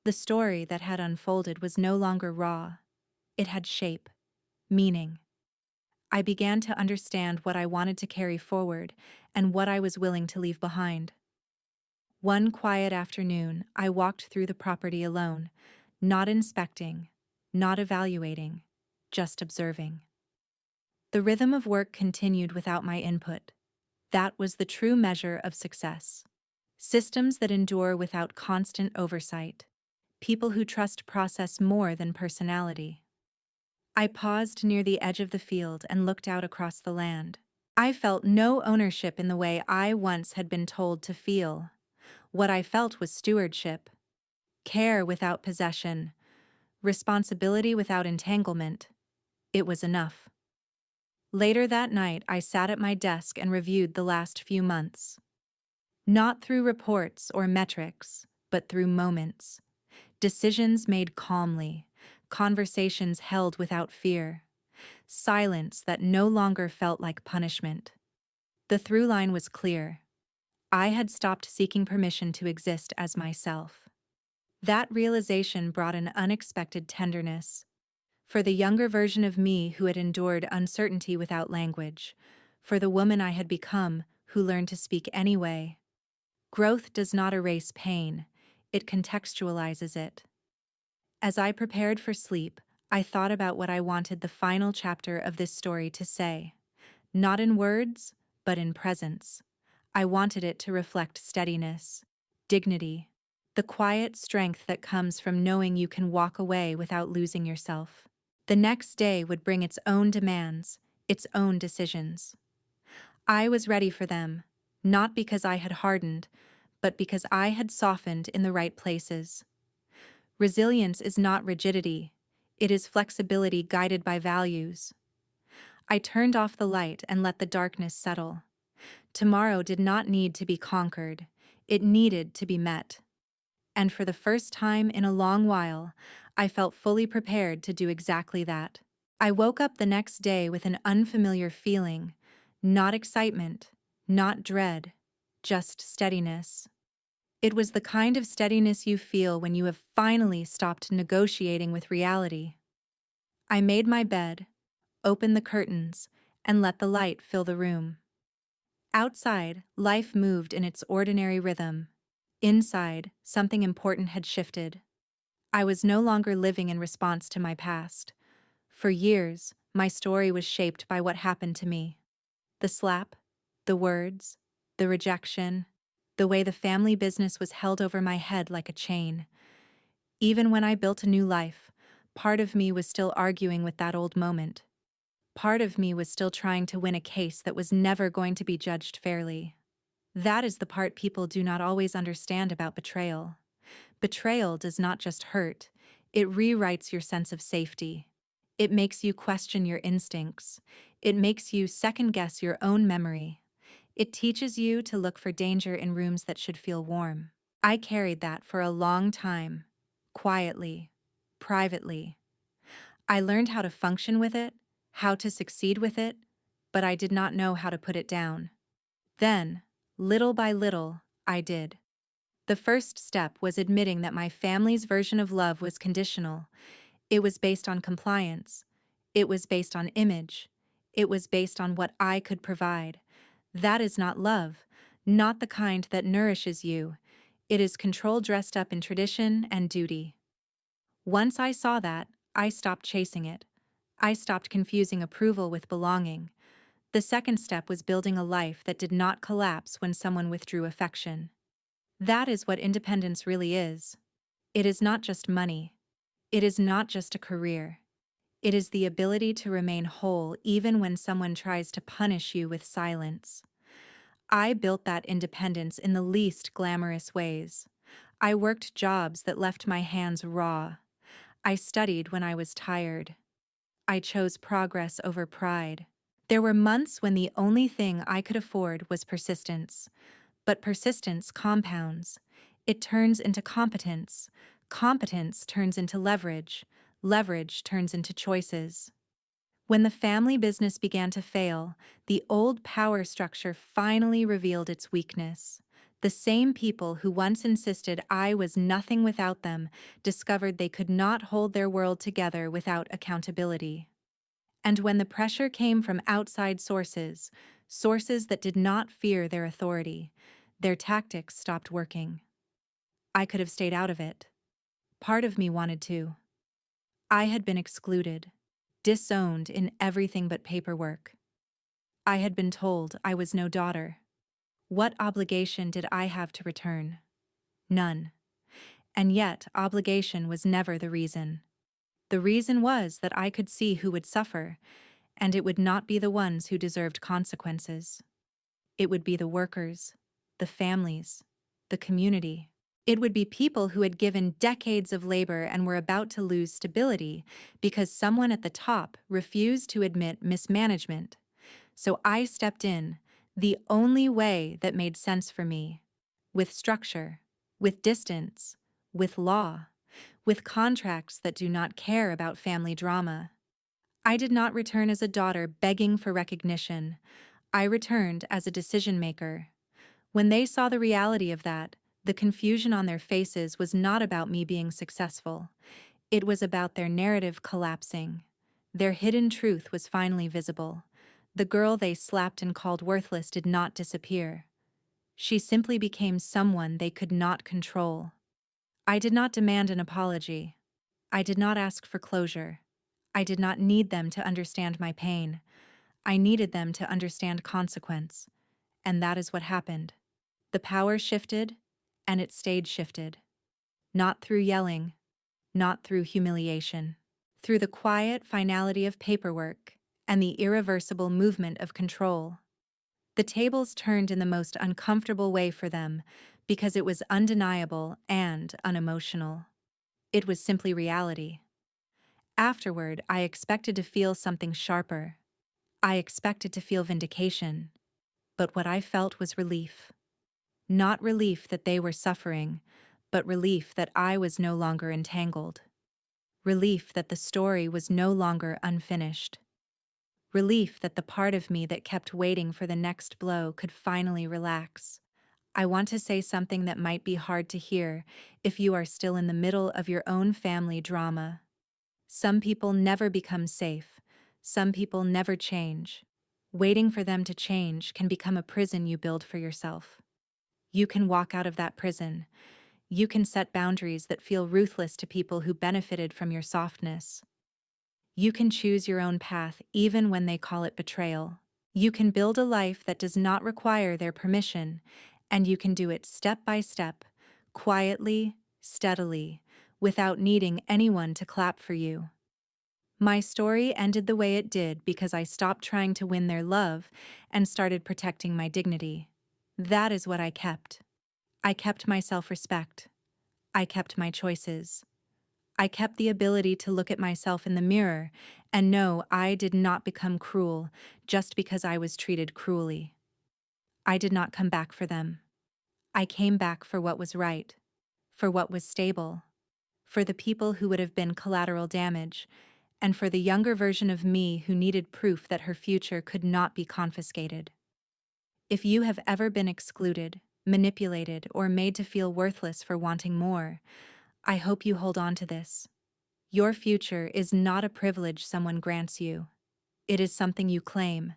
[SPEAKER 1] The story that had unfolded was no longer raw. It had shape, meaning. I began to understand what I wanted to carry forward and what I was willing to leave behind. One quiet afternoon, I walked through the property alone, not inspecting, not evaluating, just observing. The rhythm of work continued without my input. That was the true measure of success. Systems that endure without constant oversight. People who trust process more than personality. I paused near the edge of the field and looked out across the land. I felt no ownership in the way I once had been told to feel. What I felt was stewardship, care without possession, responsibility without entanglement. It was enough. Later that night, I sat at my desk and reviewed the last few months. Not through reports or metrics, but through moments. Decisions made calmly, conversations held without fear, silence that no longer felt like punishment. The through line was clear. I had stopped seeking permission to exist as myself. That realization brought an unexpected tenderness. For the younger version of me who had endured uncertainty without language, for the woman I had become who learned to speak anyway. Growth does not erase pain, it contextualizes it. As I prepared for sleep, I thought about what I wanted the final chapter of this story to say. Not in words, but in presence. I wanted it to reflect steadiness, dignity, the quiet strength that comes from knowing you can walk away without losing yourself. The next day would bring its own demands, its own decisions. I was ready for them, not because I had hardened, but because I had softened in the right places. Resilience is not rigidity, it is flexibility guided by values. I turned off the light and let the darkness settle. Tomorrow did not need to be conquered, it needed to be met. And for the first time in a long while, I felt fully prepared to do exactly that. I woke up the next day with an unfamiliar feeling, not excitement, not dread, just steadiness. It was the kind of steadiness you feel when you have finally stopped negotiating with reality. I made my bed, opened the curtains, and let the light fill the room. Outside, life moved in its ordinary rhythm. Inside, something important had shifted. I was no longer living in response to my past. For years, my story was shaped by what happened to me. The slap, the words, the rejection, the way the family business was held over my head like a chain. Even when I built a new life, part of me was still arguing with that old moment. Part of me was still trying to win a case that was never going to be judged fairly. That is the part people do not always understand about betrayal. Betrayal does not just hurt, it rewrites your sense of safety. It makes you question your instincts. It makes you second-guess your own memory. It teaches you to look for danger in rooms that should feel warm. I carried that for a long time, quietly, privately. I learned how to function with it, how to succeed with it, but I did not know how to put it down. Then, little by little, I did. The first step was admitting that my family's version of love was conditional. It was based on compliance. It was based on image. It was based on what I could provide. That is not love, not the kind that nourishes you. It is control dressed up in tradition and duty. Once I saw that, I stopped chasing it. I stopped confusing approval with belonging. The second step was building a life that did not collapse when someone withdrew affection. That is what independence really is. It is not just money. It is not just a career. It is the ability to remain whole even when someone tries to punish you with silence. I built that independence in the least glamorous ways. I worked jobs that left my hands raw. I studied when I was tired. I chose progress over pride. There were months when the only thing I could afford was persistence. But persistence compounds. It turns into competence. Competence turns into leverage. Leverage turns into choices. When the family business began to fail, the old power structure finally revealed its weakness. The same people who once insisted I was nothing without them discovered they could not hold their world together without accountability. And when the pressure came from outside sources, sources that did not fear their authority, their tactics stopped working. I could have stayed out of it. Part of me wanted to. I had been excluded, disowned in everything but paperwork. I had been told I was no daughter. What obligation did I have to return? None. And yet, obligation was never the reason. The reason was that I could see who would suffer, and it would not be the ones who deserved consequences. It would be the workers, the families, the community. It would be people who had given decades of labor and were about to lose stability because someone at the top refused to admit mismanagement. So I stepped in, the only way that made sense for me, with structure, with distance, with law, with contracts that do not care about family drama. I did not return as a daughter begging for recognition. I returned as a decision maker. When they saw the reality of that, the confusion on their faces was not about me being successful. It was about their narrative collapsing. Their hidden truth was finally visible. The girl they slapped and called worthless did not disappear. She simply became someone they could not control. I did not demand an apology. I did not ask for closure. I did not need them to understand my pain. I needed them to understand consequence. And that is what happened. The power shifted, and it stayed shifted. Not through yelling, not through humiliation. Through the quiet finality of paperwork and the irreversible movement of control. The tables turned in the most uncomfortable way for them because it was undeniable and unemotional. It was simply reality. Afterward, I expected to feel something sharper. I expected to feel vindication. But what I felt was relief. Not relief that they were suffering, but relief that I was no longer entangled. Relief that the story was no longer unfinished. Relief that the part of me that kept waiting for the next blow could finally relax. I want to say something that might be hard to hear if you are still in the middle of your own family drama. Some people never become safe. Some people never change. Waiting for them to change can become a prison you build for yourself. You can walk out of that prison. You can set boundaries that feel ruthless to people who benefited from your softness. You can choose your own path even when they call it betrayal. You can build a life that does not require their permission, and you can do it step by step, quietly, steadily, without needing anyone to clap for you. My story ended the way it did because I stopped trying to win their love and started protecting my dignity. That is what I kept. I kept my self-respect. I kept my choices. I kept the ability to look at myself in the mirror and know I did not become cruel just because I was treated cruelly. I did not come back for them. I came back for what was right, for what was stable, for the people who would have been collateral damage, and for the younger version of me who needed proof that her future could not be confiscated. If you have ever been excluded, manipulated, or made to feel worthless for wanting more, I hope you hold on to this. Your future is not a privilege someone grants you. It is something you claim,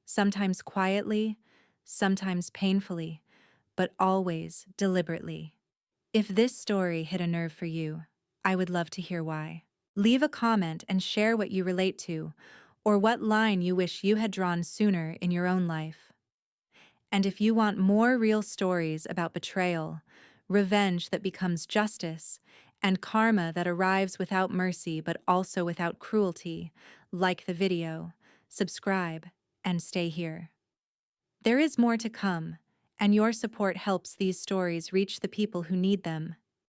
[SPEAKER 1] sometimes quietly, sometimes painfully, but always deliberately. If this story hit a nerve for you, I would love to hear why. Leave a comment and share what you relate to, or what line you wish you had drawn sooner in your own life. And if you want more real stories about betrayal, revenge that becomes justice, and karma that arrives without mercy but also without cruelty, like the video, subscribe, and stay here. There is more to come, and your support helps these stories reach the people who need them.